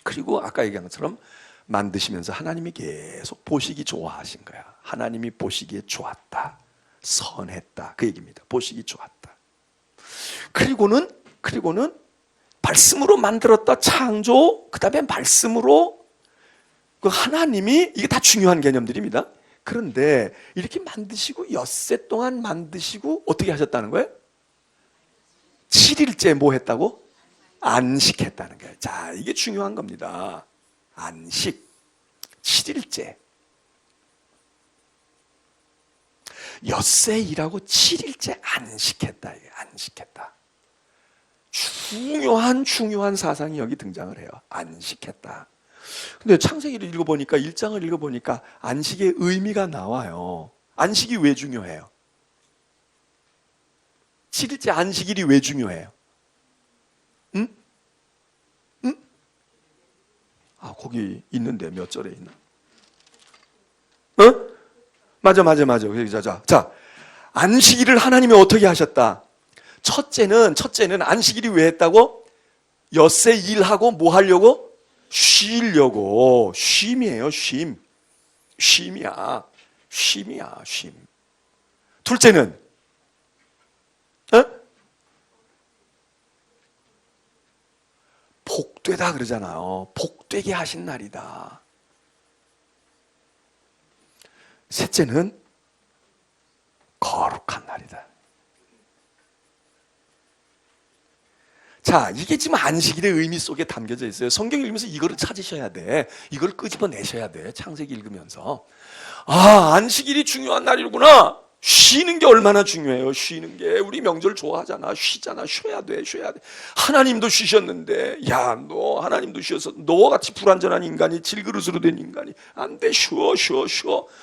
그리고 아까 얘기한 것처럼 만드시면서 하나님이 계속 보시기 좋아하신 거야. 하나님이 보시기에 좋았다. 선했다. 그 얘기입니다. 보시기 좋았다. 그리고는 말씀으로 만들었다. 창조. 그 다음에 말씀으로 그 하나님이, 이게 다 중요한 개념들입니다. 그런데 이렇게 만드시고 엿새 동안 만드시고 어떻게 하셨다는 거예요? 7일째 뭐 했다고? 안식했다는 거예요. 자, 이게 중요한 겁니다. 안식. 7일째. 엿새 일하고 7일째 안식했다. 안식했다. 중요한 사상이 여기 등장을 해요. 안식했다. 근데 창세기를 읽어보니까 1장을 읽어보니까 안식의 의미가 나와요. 안식이 왜 중요해요? 7일째 안식일이 왜 중요해요? 응? 응? 거기 있는데 몇 절에 있나? 어? 맞아. 자, 안식일을 하나님이 어떻게 하셨다? 첫째는 안식일이 왜 했다고? 엿새 일하고 뭐 하려고? 쉬려고. 쉼이에요. 쉼이야. 둘째는 복되다 그러잖아요. 복되게 하신 날이다. 셋째는 거룩한 날이다. 자, 이게 지금 안식일의 의미 속에 담겨져 있어요. 성경 읽으면서 이거를 찾으셔야 돼. 이걸 끄집어내셔야 돼. 창세기 읽으면서. 안식일이 중요한 날이구나. 쉬는 게 얼마나 중요해요. 쉬는 게. 우리 명절 좋아하잖아. 쉬잖아. 쉬어야 돼. 하나님도 쉬셨는데, 야, 너 하나님도 쉬어서 너같이 불완전한 인간이 질그릇으로 된 인간이 안 돼. 쉬어.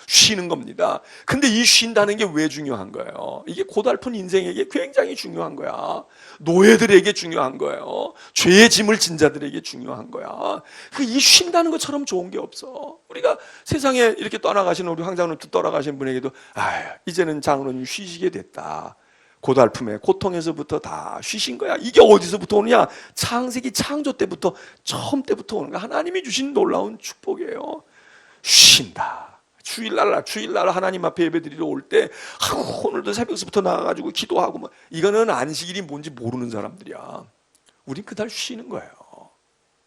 쉬는 겁니다. 근데 이 쉰다는 게 왜 중요한 거예요? 이게 고달픈 인생에게 굉장히 중요한 거야. 노예들에게 중요한 거예요. 죄의 짐을 진 자들에게 중요한 거야. 이 쉰다는 것처럼 좋은 게 없어. 우리가 세상에 이렇게 떠나가시는 우리 황장로님 떠나가신 분에게도 이제는 장로님 쉬시게 됐다. 고달픔에 고통에서부터 다 쉬신 거야. 이게 어디서부터 오느냐? 창세기 창조 때부터, 처음 때부터 오는 거야. 하나님이 주신 놀라운 축복이에요. 쉰다. 주일날 하나님 앞에 예배드리러 올 때 오늘도 새벽부터 나가가지고 기도하고 이거는 안식일이 뭔지 모르는 사람들이야. 우린 그날 쉬는 거예요.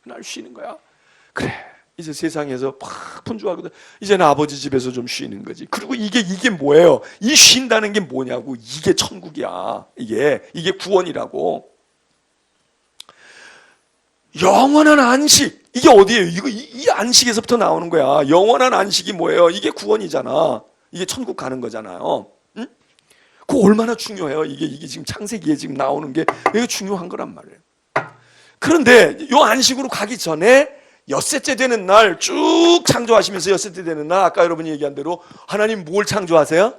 그날 쉬는 거야. 그래, 이제 세상에서 팍 분주하거든. 이제는 아버지 집에서 좀 쉬는 거지. 그리고 이게 뭐예요? 이 쉰다는 게 뭐냐고. 이게 천국이야. 이게 구원이라고. 영원한 안식. 이게 어디예요? 이 안식에서부터 나오는 거야. 영원한 안식이 뭐예요? 이게 구원이잖아. 이게 천국 가는 거잖아요. 응? 그거 얼마나 중요해요. 이게 지금 창세기에 지금 나오는 게 이게 중요한 거란 말이에요. 그런데 이 안식으로 가기 전에 엿새째 되는 날 쭉 창조하시면서 엿새째 되는 날 아까 여러분이 얘기한 대로 하나님 뭘 창조하세요?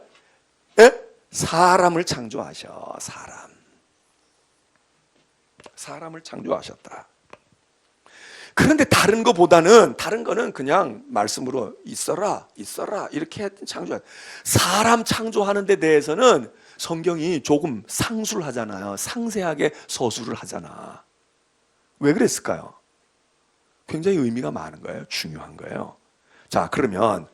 예? 사람을 창조하셔. 사람을 창조하셨다. 그런데 다른 거는 그냥 말씀으로 있어라 이렇게 창조해. 사람 창조하는 데 대해서는 성경이 조금 상수를 하잖아요. 상세하게 서술을 하잖아. 왜 그랬을까요? 굉장히 의미가 많은 거예요. 중요한 거예요. 자, 그러면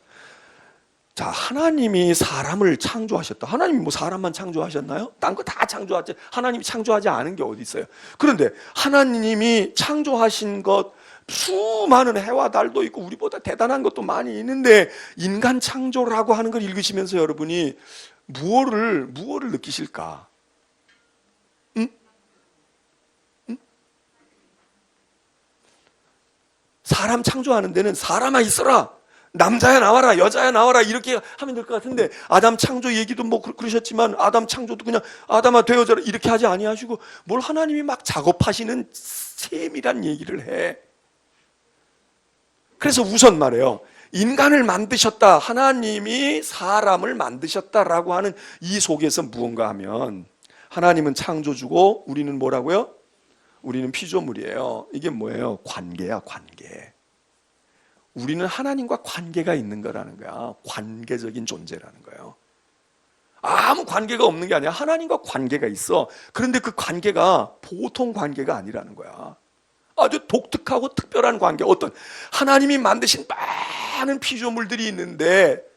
하나님이 사람을 창조하셨다. 하나님이 뭐 사람만 창조하셨나요? 딴 거 다 창조하지. 하나님이 창조하지 않은 게 어디 있어요? 그런데 하나님이 창조하신 것 수많은 해와 달도 있고 우리보다 대단한 것도 많이 있는데 인간 창조라고 하는 걸 읽으시면서 여러분이 무엇을 느끼실까? 응? 사람 창조하는 데는 사람아 있어라, 남자야 나와라, 여자야 나와라 이렇게 하면 될 것 같은데, 아담 창조 얘기도 뭐 그러셨지만 아담 창조도 그냥 아담아 되어져라 이렇게 하지 아니하시고 뭘 하나님이 막 작업하시는 세밀한 얘기를 해. 그래서 우선 말해요, 인간을 만드셨다, 하나님이 사람을 만드셨다라고 하는 이 속에서 무언가 하면, 하나님은 창조주고 우리는 뭐라고요? 우리는 피조물이에요. 이게 뭐예요? 관계야, 관계. 우리는 하나님과 관계가 있는 거라는 거야. 관계적인 존재라는 거예요. 아무 관계가 없는 게 아니야. 하나님과 관계가 있어. 그런데 그 관계가 보통 관계가 아니라는 거야. 아주 독특하고 특별한 관계. 어떤 하나님이 만드신 많은 피조물들이 있는데,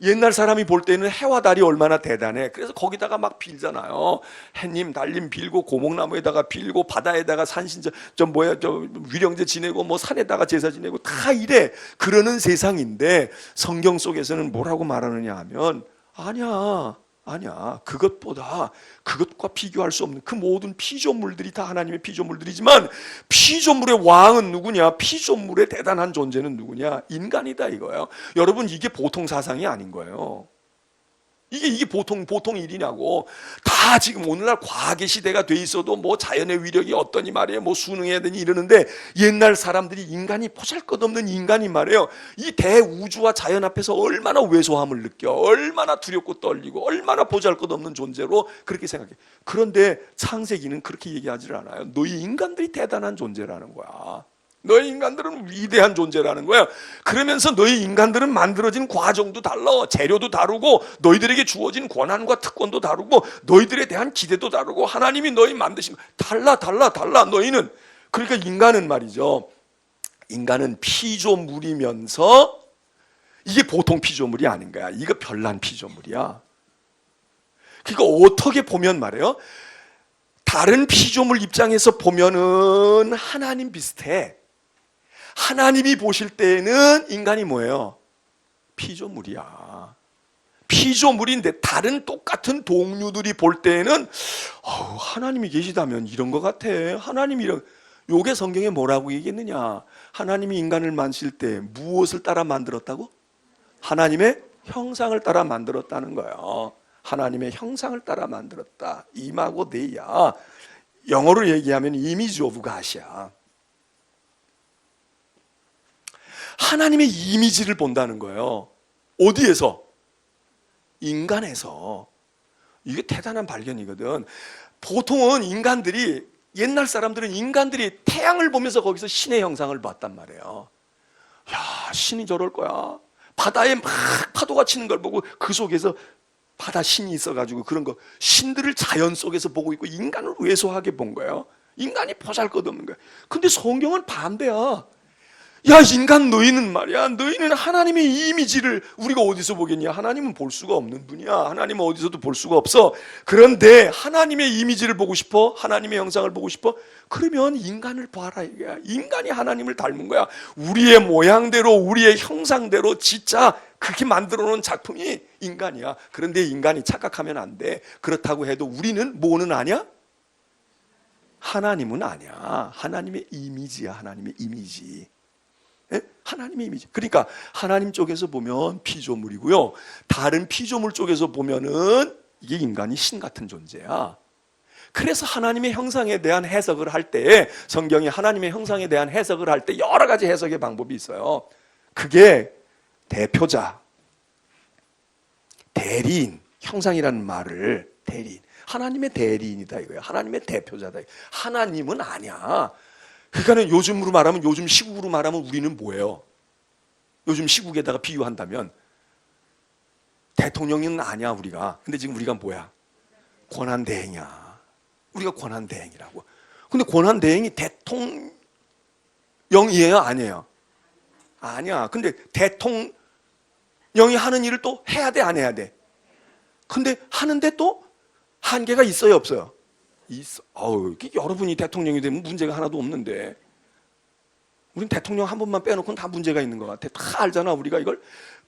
옛날 사람이 볼 때는 해와 달이 얼마나 대단해. 그래서 거기다가 막 빌잖아요. 해님 달님 빌고, 고목나무에다가 빌고, 바다에다가 산신저 위령제 지내고, 뭐 산에다가 제사 지내고 다 이래. 그러는 세상인데 성경 속에서는 뭐라고 말하느냐 하면, 아니야. 그것과 비교할 수 없는 그 모든 피조물들이 다 하나님의 피조물들이지만, 피조물의 왕은 누구냐? 피조물의 대단한 존재는 누구냐? 인간이다 이거예요. 여러분, 이게 보통 사상이 아닌 거예요. 이게 보통 일이냐고. 다 지금 오늘날 과학의 시대가 돼 있어도 뭐 자연의 위력이 어떠니 말이에요, 뭐 수능해야 되니 이러는데, 옛날 사람들이 인간이 보잘것없는 인간이 말이에요, 이 대우주와 자연 앞에서 얼마나 왜소함을 느껴, 얼마나 두렵고 떨리고, 얼마나 보잘것없는 존재로 그렇게 생각해. 그런데 창세기는 그렇게 얘기하지를 않아요. 너희 인간들이 대단한 존재라는 거야. 너희 인간들은 위대한 존재라는 거야. 그러면서 너희 인간들은 만들어진 과정도 달라, 재료도 다르고, 너희들에게 주어진 권한과 특권도 다르고, 너희들에 대한 기대도 다르고, 하나님이 너희 만드신 거 달라 너희는. 그러니까 인간은 말이죠, 인간은 피조물이면서 이게 보통 피조물이 아닌 거야. 이거 별난 피조물이야. 그러니까 어떻게 보면 말이에요, 다른 피조물 입장에서 보면은 하나님 비슷해. 하나님이 보실 때에는 인간이 뭐예요? 피조물이야. 피조물인데 다른 똑같은 동류들이 볼 때에는 하나님이 계시다면 이런 것 같아. 하나님이 이런. 요게 성경에 뭐라고 얘기했느냐? 하나님이 인간을 만드실 때 무엇을 따라 만들었다고? 하나님의 형상을 따라 만들었다는 거예요. 하나님의 형상을 따라 만들었다. 임하고 데이야. 영어로 얘기하면 이미지 오브 갓이야. 하나님의 이미지를 본다는 거예요. 어디에서? 인간에서. 이게 대단한 발견이거든. 보통은 인간들이, 옛날 사람들은 인간들이 태양을 보면서 거기서 신의 형상을 봤단 말이에요. 야, 신이 저럴 거야. 바다에 막 파도가 치는 걸 보고 그 속에서 바다 신이 있어가지고 그런 거, 신들을 자연 속에서 보고 있고 인간을 왜소하게 본 거예요. 인간이 보잘것없는 거야. 근데 성경은 반대야. 야, 인간 너희는 말이야, 너희는 하나님의 이미지를 우리가 어디서 보겠냐? 하나님은 볼 수가 없는 분이야. 하나님은 어디서도 볼 수가 없어. 그런데 하나님의 이미지를 보고 싶어? 하나님의 형상을 보고 싶어? 그러면 인간을 봐라 이거야. 인간이 하나님을 닮은 거야. 우리의 모양대로, 우리의 형상대로 진짜 그렇게 만들어 놓은 작품이 인간이야. 그런데 인간이 착각하면 안 돼. 그렇다고 해도 우리는 뭐는 아니야? 하나님은 아니야. 하나님의 이미지야. 하나님의 이미지. 하나님의 이미지. 그러니까 하나님 쪽에서 보면 피조물이고요, 다른 피조물 쪽에서 보면은 이게 인간이 신 같은 존재야. 그래서 하나님의 형상에 대한 해석을 할 때, 성경이 하나님의 형상에 대한 해석을 할 때 여러 가지 해석의 방법이 있어요. 그게 대표자, 대리인, 형상이라는 말을 대리인, 하나님의 대리인이다 이거야. 하나님의 대표자다. 하나님은 아니야. 그러니까 요즘으로 말하면, 요즘 시국으로 말하면 우리는 뭐예요? 요즘 시국에다가 비유한다면 대통령은 아니야 우리가. 근데 지금 우리가 뭐야? 권한대행이야. 우리가 권한대행이라고. 근데 권한대행이 대통령이에요? 아니에요? 아니야. 근데 대통령이 하는 일을 또 해야 돼? 안 해야 돼? 근데 하는데 또 한계가 있어요? 없어요? 있어. 여러분이 대통령이 되면 문제가 하나도 없는데, 우린 대통령 한 번만 빼놓고는 다 문제가 있는 것 같아. 다 알잖아 우리가 이걸.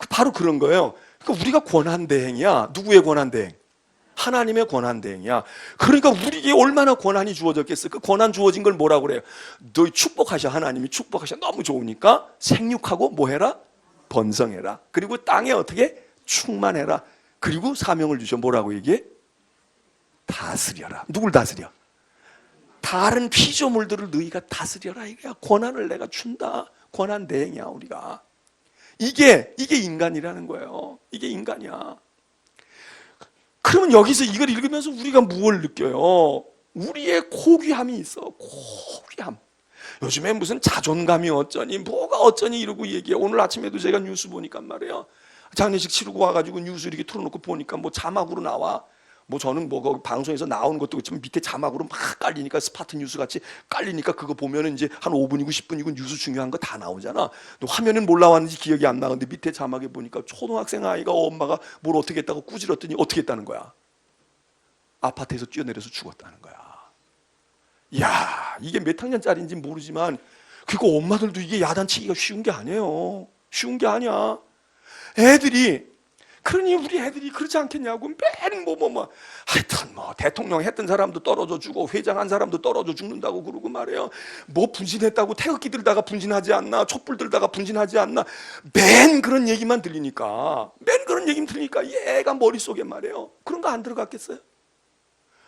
바로 그런 거예요. 그러니까 우리가 권한대행이야. 누구의 권한대행? 하나님의 권한 대행이야. 그러니까 우리에게 얼마나 권한이 주어졌겠어. 그 권한 주어진 걸 뭐라고 그래요? 너희 축복하셔. 하나님이 축복하셔. 너무 좋으니까 생육하고 뭐 해라? 번성해라. 그리고 땅에 어떻게? 충만해라. 그리고 사명을 주셔. 뭐라고 얘기해? 다스려라. 누굴 다스려? 다른 피조물들을 너희가 다스려라. 이거야. 권한을 내가 준다. 권한 대행이야 우리가. 이게 인간이라는 거예요. 이게 인간이야. 그러면 여기서 이걸 읽으면서 우리가 무엇을 느껴요? 우리의 고귀함이 있어. 고귀함. 요즘에 무슨 자존감이 어쩌니 뭐가 어쩌니 이러고 얘기해. 오늘 아침에도 제가 뉴스 보니까 말이에요. 장례식 치르고 와가지고 뉴스 이렇게 틀어놓고 보니까 뭐 자막으로 나와. 뭐 저는 뭐 거기 방송에서 나오는 것도 그렇지만 밑에 자막으로 막 깔리니까 스파트 뉴스 같이 깔리니까 그거 보면은 이제 한 5분이고 10분이고 뉴스 중요한 거 다 나오잖아. 화면은 뭘 나왔는지 기억이 안 나는데 밑에 자막에 보니까 초등학생 아이가 엄마가 뭘 어떻게 했다고 꾸지렀더니 어떻게 했다는 거야? 아파트에서 뛰어내려서 죽었다는 거야. 이야, 이게 몇 학년짜리인지 모르지만 그거 엄마들도 이게 야단치기가 쉬운 게 아니에요. 쉬운 게 아니야. 애들이 그러니 우리 애들이 그렇지 않겠냐고 매일 하여튼 뭐 대통령 했던 사람도 떨어져 주고 회장한 사람도 떨어져 죽는다고 그러고 말이에요. 뭐 분신했다고 태극기 들다가 분신하지 않나, 촛불 들다가 분신하지 않나, 맨 그런 얘기만 들리니까 얘가 머릿속에 말이에요. 그런 거 안 들어갔겠어요?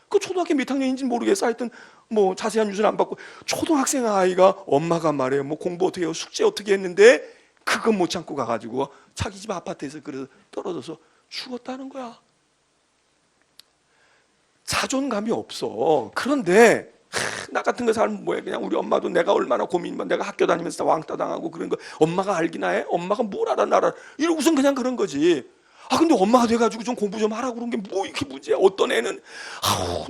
그 초등학교 몇 학년인지 모르겠어. 하여튼 뭐 자세한 뉴스는 안 받고 초등학생 아이가 엄마가 말이에요. 뭐 공부 어떻게 해요? 숙제 어떻게 했는데 그건 못 참고 가가지고 자기 집 아파트에서 그래서 떨어져서 죽었다는 거야. 자존감이 없어. 그런데 나 같은 거 살면 뭐해? 그냥 우리 엄마도 내가 얼마나 고민이면 내가 학교 다니면서 왕따 당하고 그런 거 엄마가 알기나 해? 엄마가 뭘 알아 나를 이러고선 그냥 그런 거지. 근데 엄마가 돼가지고 좀 공부 좀 하라고 그런 게 뭐 이렇게 문제야. 어떤 애는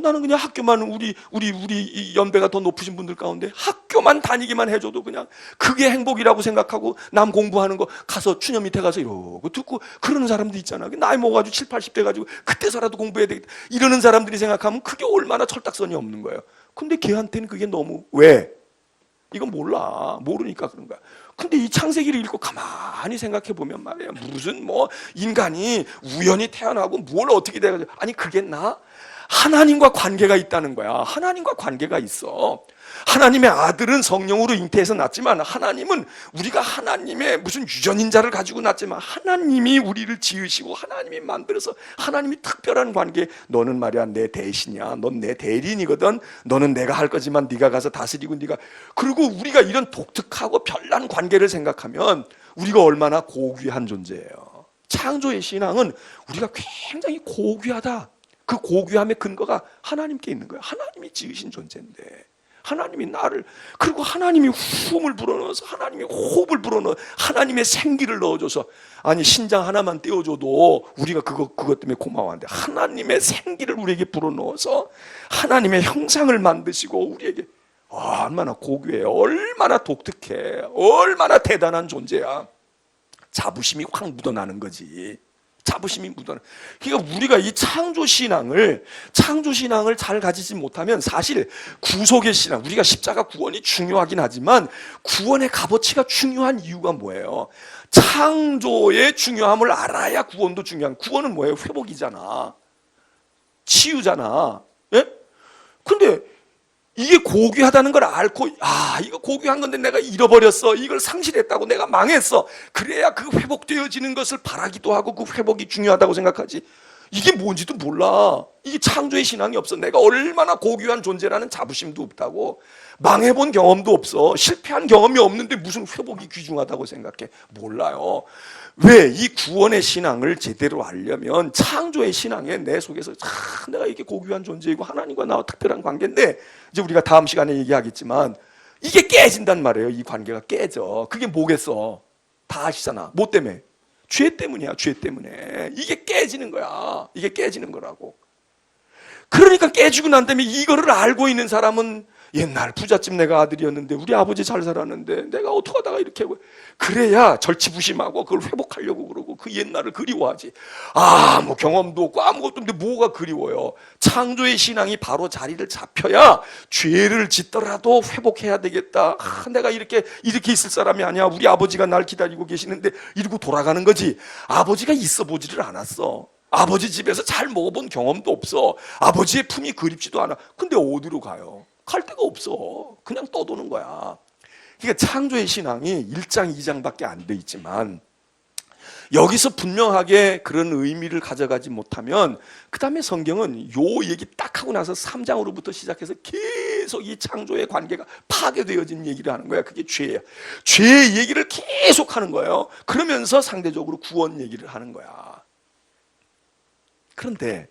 나는 그냥 학교만 우리 이 연배가 더 높으신 분들 가운데 학교만 다니기만 해줘도 그냥 그게 행복이라고 생각하고 남 공부하는 거 가서 추녀 밑에 가서 이러고 듣고 그러는 사람도 있잖아. 나이 먹어가지고 70, 80대 가지고 그때서라도 공부해야 되겠다 이러는 사람들이 생각하면 그게 얼마나 철딱선이 없는 거예요. 근데 걔한테는 그게 너무 왜? 이건 모르니까 그런 거야. 근데 이 창세기를 읽고 가만히 생각해 보면 말이에요. 무슨 뭐 인간이 우연히 태어나고 뭘 어떻게 돼가지고 아니 그게 하나님과 관계가 있다는 거야. 하나님과 관계가 있어. 하나님의 아들은 성령으로 잉태해서 낳지만 하나님은 우리가 하나님의 무슨 유전인자를 가지고 낳지만 하나님이 우리를 지으시고 하나님이 만들어서 하나님이 특별한 관계. 너는 말이야 내 대신이야. 넌 내 대리인이거든. 너는 내가 할 거지만 네가 가서 다스리고 네가. 그리고 우리가 이런 독특하고 별난 관계를 생각하면 우리가 얼마나 고귀한 존재예요. 창조의 신앙은 우리가 굉장히 고귀하다. 그 고귀함의 근거가 하나님께 있는 거예요. 하나님이 지으신 존재인데 하나님이 나를 그리고 하나님이 숨을 불어넣어서 하나님이 호흡을 불어넣어 하나님의 생기를 넣어줘서 아니 신장 하나만 떼어줘도 우리가 그것 때문에 고마워한데 하나님의 생기를 우리에게 불어넣어서 하나님의 형상을 만드시고 우리에게 얼마나 고귀해요. 얼마나 독특해. 얼마나 대단한 존재야. 자부심이 확 묻어나는 거지. 자부심이 묻어나. 그러니까 우리가 이 창조 신앙을 잘 가지지 못하면 사실 구속의 신앙, 우리가 십자가 구원이 중요하긴 하지만 구원의 값어치가 중요한 이유가 뭐예요? 창조의 중요함을 알아야 구원도 중요한. 구원은 뭐예요? 회복이잖아. 치유잖아. 예? 근데 이게 고귀하다는 걸 앓고 이거 고귀한 건데 내가 잃어버렸어. 이걸 상실했다고 내가 망했어. 그래야 그 회복되어지는 것을 바라기도 하고 그 회복이 중요하다고 생각하지. 이게 뭔지도 몰라. 이게 창조의 신앙이 없어. 내가 얼마나 고귀한 존재라는 자부심도 없다고. 망해본 경험도 없어. 실패한 경험이 없는데 무슨 회복이 귀중하다고 생각해. 몰라요. 왜? 이 구원의 신앙을 제대로 알려면 창조의 신앙에 내 속에서 내가 이렇게 고귀한 존재이고 하나님과 나와 특별한 관계인데 이제 우리가 다음 시간에 얘기하겠지만 이게 깨진단 말이에요. 이 관계가 깨져. 그게 뭐겠어? 다 아시잖아. 뭐 때문에? 죄 때문이야. 죄 때문에. 이게 깨지는 거야. 이게 깨지는 거라고. 그러니까 깨지고 난 다음에 이거를 알고 있는 사람은 옛날 부잣집 내가 아들이었는데 우리 아버지 잘 살았는데 내가 어떻게 하다가 이렇게 하고 그래야 절치부심하고 그걸 회복하려고 그러고 그 옛날을 그리워하지. 뭐 경험도 없고 아무것도 없는데 뭐가 그리워요. 창조의 신앙이 바로 자리를 잡혀야 죄를 짓더라도 회복해야 되겠다. 내가 이렇게 있을 사람이 아니야. 우리 아버지가 날 기다리고 계시는데 이러고 돌아가는 거지. 아버지가 있어 보지를 않았어. 아버지 집에서 잘 먹어본 경험도 없어. 아버지의 품이 그립지도 않아. 근데 어디로 가요? 갈 데가 없어. 그냥 떠도는 거야. 그러니까 창조의 신앙이 1장, 2장밖에 안 돼 있지만 여기서 분명하게 그런 의미를 가져가지 못하면 그 다음에 성경은 요 얘기 딱 하고 나서 3장으로부터 시작해서 계속 이 창조의 관계가 파괴되어진 얘기를 하는 거야. 그게 죄야. 죄의 얘기를 계속 하는 거예요. 그러면서 상대적으로 구원 얘기를 하는 거야. 그런데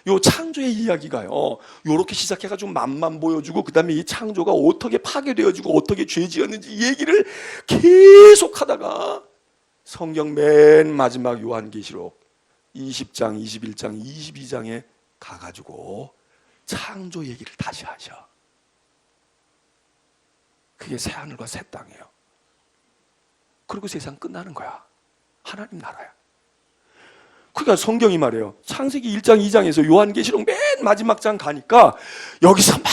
요 창조의 이야기가요, 요렇게 시작해가지고 맛만 보여주고 그 다음에 이 창조가 어떻게 파괴되어지고 어떻게 죄 지었는지 얘기를 계속 하다가 성경 맨 마지막 요한계시록 20장, 21장, 22장에 가가지고 창조 얘기를 다시 하셔. 그게 새하늘과 새 땅이에요. 그리고 세상 끝나는 거야. 하나님 나라야. 그러니까 성경이 말해요. 창세기 1장, 2장에서 요한계시록 맨 마지막 장 가니까 여기서 막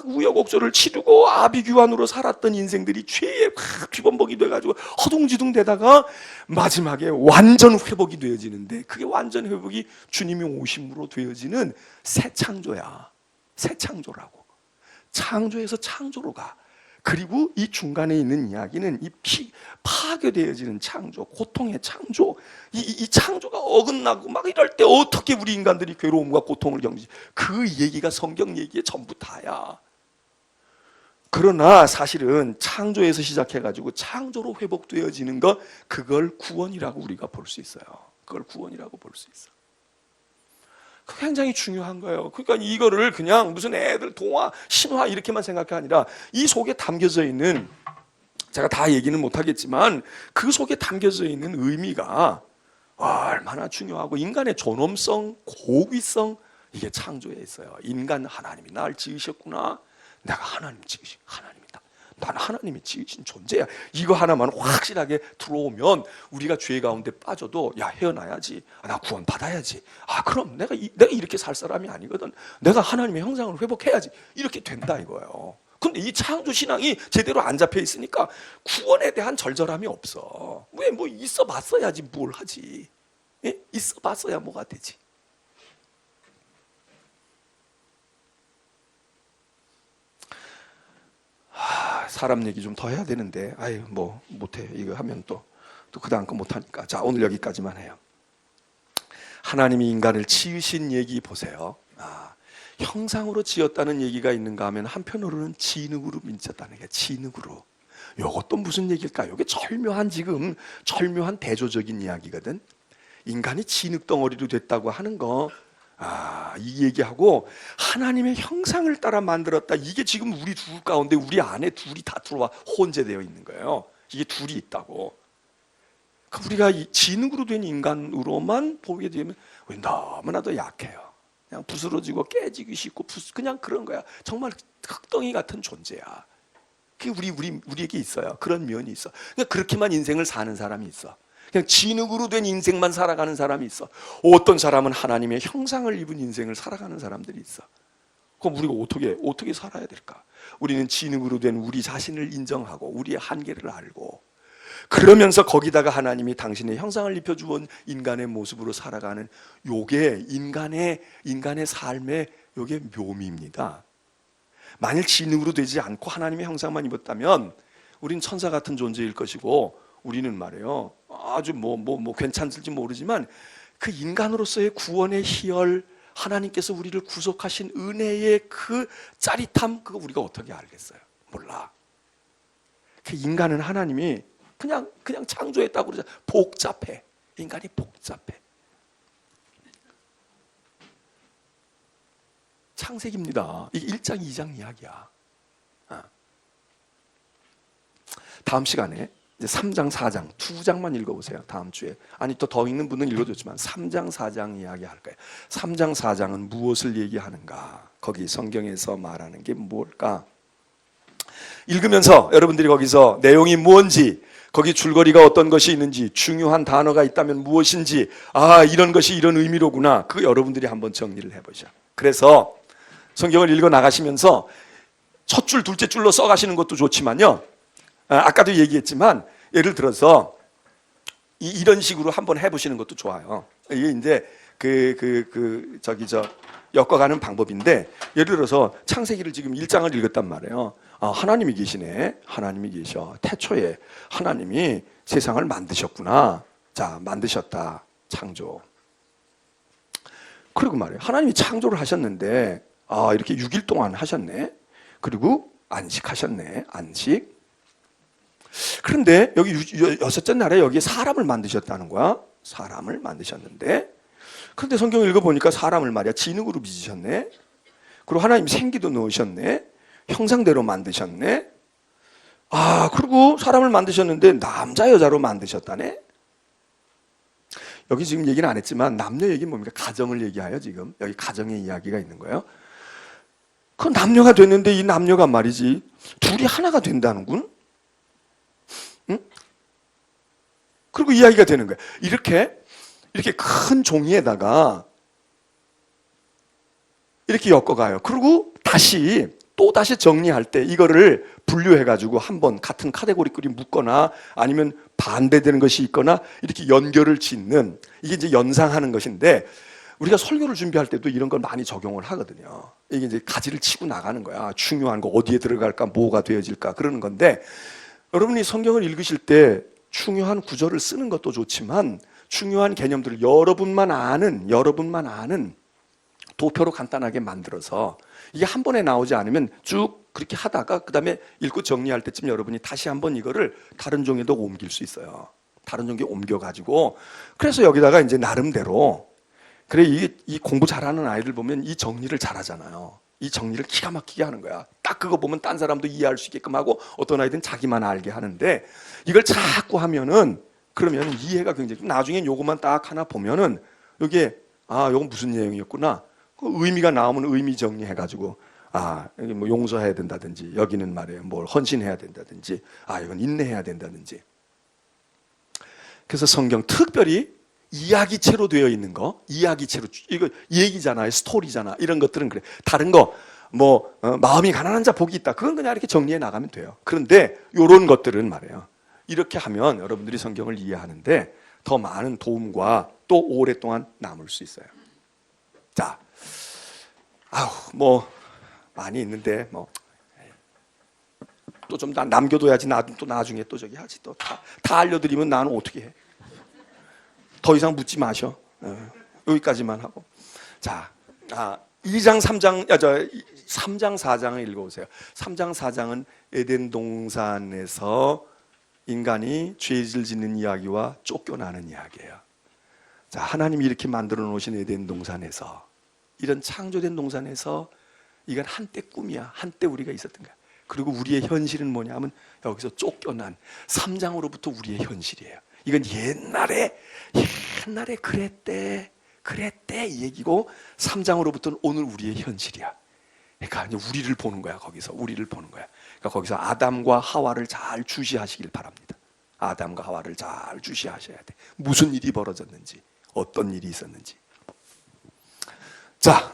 우여곡절을 치르고 아비규환으로 살았던 인생들이 죄에 확 뒤범벅이 돼가지고 허둥지둥 되다가 마지막에 완전 회복이 되어지는데, 그게 완전 회복이 주님이 오심으로 되어지는 새 창조야. 새 창조라고. 창조에서 창조로 가. 그리고 이 중간에 있는 이야기는 이 파괴되어지는 창조, 고통의 창조, 이 창조가 어긋나고 막 이럴 때 어떻게 우리 인간들이 괴로움과 고통을 겪는지, 그 얘기가 성경 얘기의 전부 다야. 그러나 사실은 창조에서 시작해가지고 창조로 회복되어지는 것, 그걸 구원이라고 우리가 볼 수 있어요. 그걸 구원이라고 볼 수 있어. 굉장히 중요한 거예요. 그러니까 이거를 그냥 무슨 애들 동화, 신화 이렇게만 생각이 아니라 이 속에 담겨져 있는, 제가 다 얘기는 못하겠지만 그 속에 담겨져 있는 의미가 얼마나 중요하고, 인간의 존엄성, 고귀성, 이게 창조에 있어요. 인간, 하나님이 날 지으셨구나. 내가 하나님 지으신 하나님이다. 난 하나님이 지으신 존재야. 이거 하나만 확실하게 들어오면 우리가 죄 가운데 빠져도 야, 헤어나야지. 나 구원 받아야지. 그럼 내가 이렇게 살 사람이 아니거든. 내가 하나님의 형상을 회복해야지. 이렇게 된다 이거예요. 근데 이 창조 신앙이 제대로 안 잡혀 있으니까 구원에 대한 절절함이 없어. 왜 뭐 있어 봤어야지 뭘 하지. 예? 있어 봤어야 뭐가 되지. 사람 얘기 좀 더 해야 되는데, 아유, 뭐, 못해. 이거 하면 또 그 다음 거 못하니까. 자, 오늘 여기까지만 해요. 하나님이 인간을 지으신 얘기 보세요. 형상으로 지었다는 얘기가 있는가 하면 한편으로는 진흙으로 민쳤다는 게, 진흙으로. 이것도 무슨 얘기일까? 이게 절묘한 대조적인 이야기거든. 인간이 진흙 덩어리로 됐다고 하는 거, 이 얘기하고 하나님의 형상을 따라 만들었다. 이게 지금 우리 둘 가운데, 우리 안에 둘이 다 들어와 혼재되어 있는 거예요. 이게 둘이 있다고. 우리가 이 진흙으로 된 인간으로만 보게 되면 너무나도 약해요. 그냥 부스러지고 깨지기 쉽고 그냥 그런 거야. 정말 흙덩이 같은 존재야. 그게 우리에게 있어요. 그런 면이 있어. 그러니까 그렇게만 인생을 사는 사람이 있어. 그냥 진흙으로 된 인생만 살아가는 사람이 있어. 어떤 사람은 하나님의 형상을 입은 인생을 살아가는 사람들이 있어. 그럼 우리가 어떻게 살아야 될까? 우리는 진흙으로 된 우리 자신을 인정하고 우리의 한계를 알고, 그러면서 거기다가 하나님이 당신의 형상을 입혀주온 인간의 모습으로 살아가는 요게 인간의 삶의 요게 묘미입니다. 만일 진흙으로 되지 않고 하나님의 형상만 입었다면 우린 천사 같은 존재일 것이고, 우리는 말이에요, 아주 괜찮을지 모르지만 그 인간으로서의 구원의 희열, 하나님께서 우리를 구속하신 은혜의 그 짜릿함, 그거 우리가 어떻게 알겠어요? 몰라. 그 인간은 하나님이 그냥 창조했다고 그러잖아. 복잡해. 인간이 복잡해. 창세기입니다. 이게 1장, 2장 이야기야. 다음 시간에 이제 3장, 4장, 2장만 읽어보세요. 다음 주에. 아니, 또 더 읽는 분은 읽어줬지만 3장, 4장 이야기 할 거예요. 3장, 4장은 무엇을 얘기하는가? 거기 성경에서 말하는 게 뭘까? 읽으면서 여러분들이 거기서 내용이 뭔지, 거기 줄거리가 어떤 것이 있는지, 중요한 단어가 있다면 무엇인지, 이런 것이 이런 의미로구나. 그거 여러분들이 한번 정리를 해보죠. 그래서 성경을 읽어 나가시면서 첫 줄, 둘째 줄로 써가시는 것도 좋지만요, 아까도 얘기했지만 예를 들어서 이런 식으로 한번 해보시는 것도 좋아요. 이게 이제 엮어가는 방법인데, 예를 들어서 창세기를 지금 1장을 읽었단 말이에요. 하나님이 계시네. 하나님이 계셔. 태초에 하나님이 세상을 만드셨구나. 자, 만드셨다. 창조. 그리고 말이에요. 하나님이 창조를 하셨는데, 이렇게 6일 동안 하셨네. 그리고 안식하셨네. 안식. 그런데 여기 여섯째 날에 여기에 사람을 만드셨다는 거야. 사람을 만드셨는데, 그런데 성경을 읽어보니까 사람을 말이야 진흙으로 빚으셨네. 그리고 하나님 생기도 넣으셨네. 형상대로 만드셨네. 그리고 사람을 만드셨는데 남자 여자로 만드셨다네. 여기 지금 얘기는 안 했지만 남녀 얘기는 뭡니까? 가정을 얘기하여 지금 여기 가정의 이야기가 있는 거예요. 그 남녀가 됐는데 이 남녀가 말이지 둘이 하나가 된다는군. 응? 그리고 이야기가 되는 거야. 이렇게 큰 종이에다가 이렇게 엮어가요. 그리고 또다시 정리할 때 이거를 분류해가지고 한번 같은 카테고리끼리 묶거나 아니면 반대되는 것이 있거나 이렇게 연결을 짓는, 이게 이제 연상하는 것인데, 우리가 설교를 준비할 때도 이런 걸 많이 적용을 하거든요. 이게 이제 가지를 치고 나가는 거야. 중요한 거 어디에 들어갈까, 뭐가 되어질까, 그러는 건데, 여러분이 성경을 읽으실 때 중요한 구절을 쓰는 것도 좋지만 중요한 개념들을 여러분만 아는 도표로 간단하게 만들어서, 이게 한 번에 나오지 않으면 쭉 그렇게 하다가 그 다음에 읽고 정리할 때쯤 여러분이 다시 한번 이거를 다른 종이에도 옮길 수 있어요. 다른 종이에 옮겨가지고. 그래서 여기다가 이제 나름대로, 그래, 이 공부 잘하는 아이들 보면 이 정리를 잘하잖아요. 이 정리를 기가 막히게 하는 거야. 딱 그거 보면 딴 사람도 이해할 수 있게끔 하고 어떤 아이들은 자기만 알게 하는데, 이걸 자꾸 하면은 그러면 이해가 굉장히, 나중엔 요것만 딱 하나 보면은 여기에 요건 무슨 내용이었구나, 그 의미가 나오면 의미 정리해가지고 여기 뭐 용서해야 된다든지, 여기는 말이에요 뭘 헌신해야 된다든지, 이건 인내해야 된다든지. 그래서 성경 특별히 이야기체로 되어 있는 거, 이야기체로, 이거 얘기잖아요, 스토리잖아, 이런 것들은 그래. 다른 거 마음이 가난한 자 복이 있다, 그건 그냥 이렇게 정리해 나가면 돼요. 그런데 이런 것들은 말이에요, 이렇게 하면 여러분들이 성경을 이해하는데 더 많은 도움과 또 오랫동안 남을 수 있어요. 자, 많이 있는데 또 좀 남겨둬야지. 나도 또 나중에 또 저기 하지. 또 다 알려드리면 나는 어떻게 해? 더 이상 묻지 마셔. 여기까지만 하고. 자, 2장 3장 3장 4장을 읽어보세요. 3장 4장은 에덴 동산에서 인간이 죄를 짓는 이야기와 쫓겨나는 이야기예요. 자, 하나님이 이렇게 만들어 놓으신 에덴 동산에서, 이런 창조된 동산에서, 이건 한때 꿈이야. 한때 우리가 있었던 거야. 그리고 우리의 현실은 뭐냐면 여기서 쫓겨난 3장으로부터 우리의 현실이에요. 이건 옛날에 그랬대 이 얘기고, 3장으로부터는 오늘 우리의 현실이야. 그러니까 이제 우리를 보는 거야. 거기서 우리를 보는 거야. 그러니까 거기서 아담과 하와를 잘 주시하시길 바랍니다. 아담과 하와를 잘 주시하셔야 돼. 무슨 일이 벌어졌는지, 어떤 일이 있었는지. 자,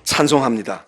찬송합니다.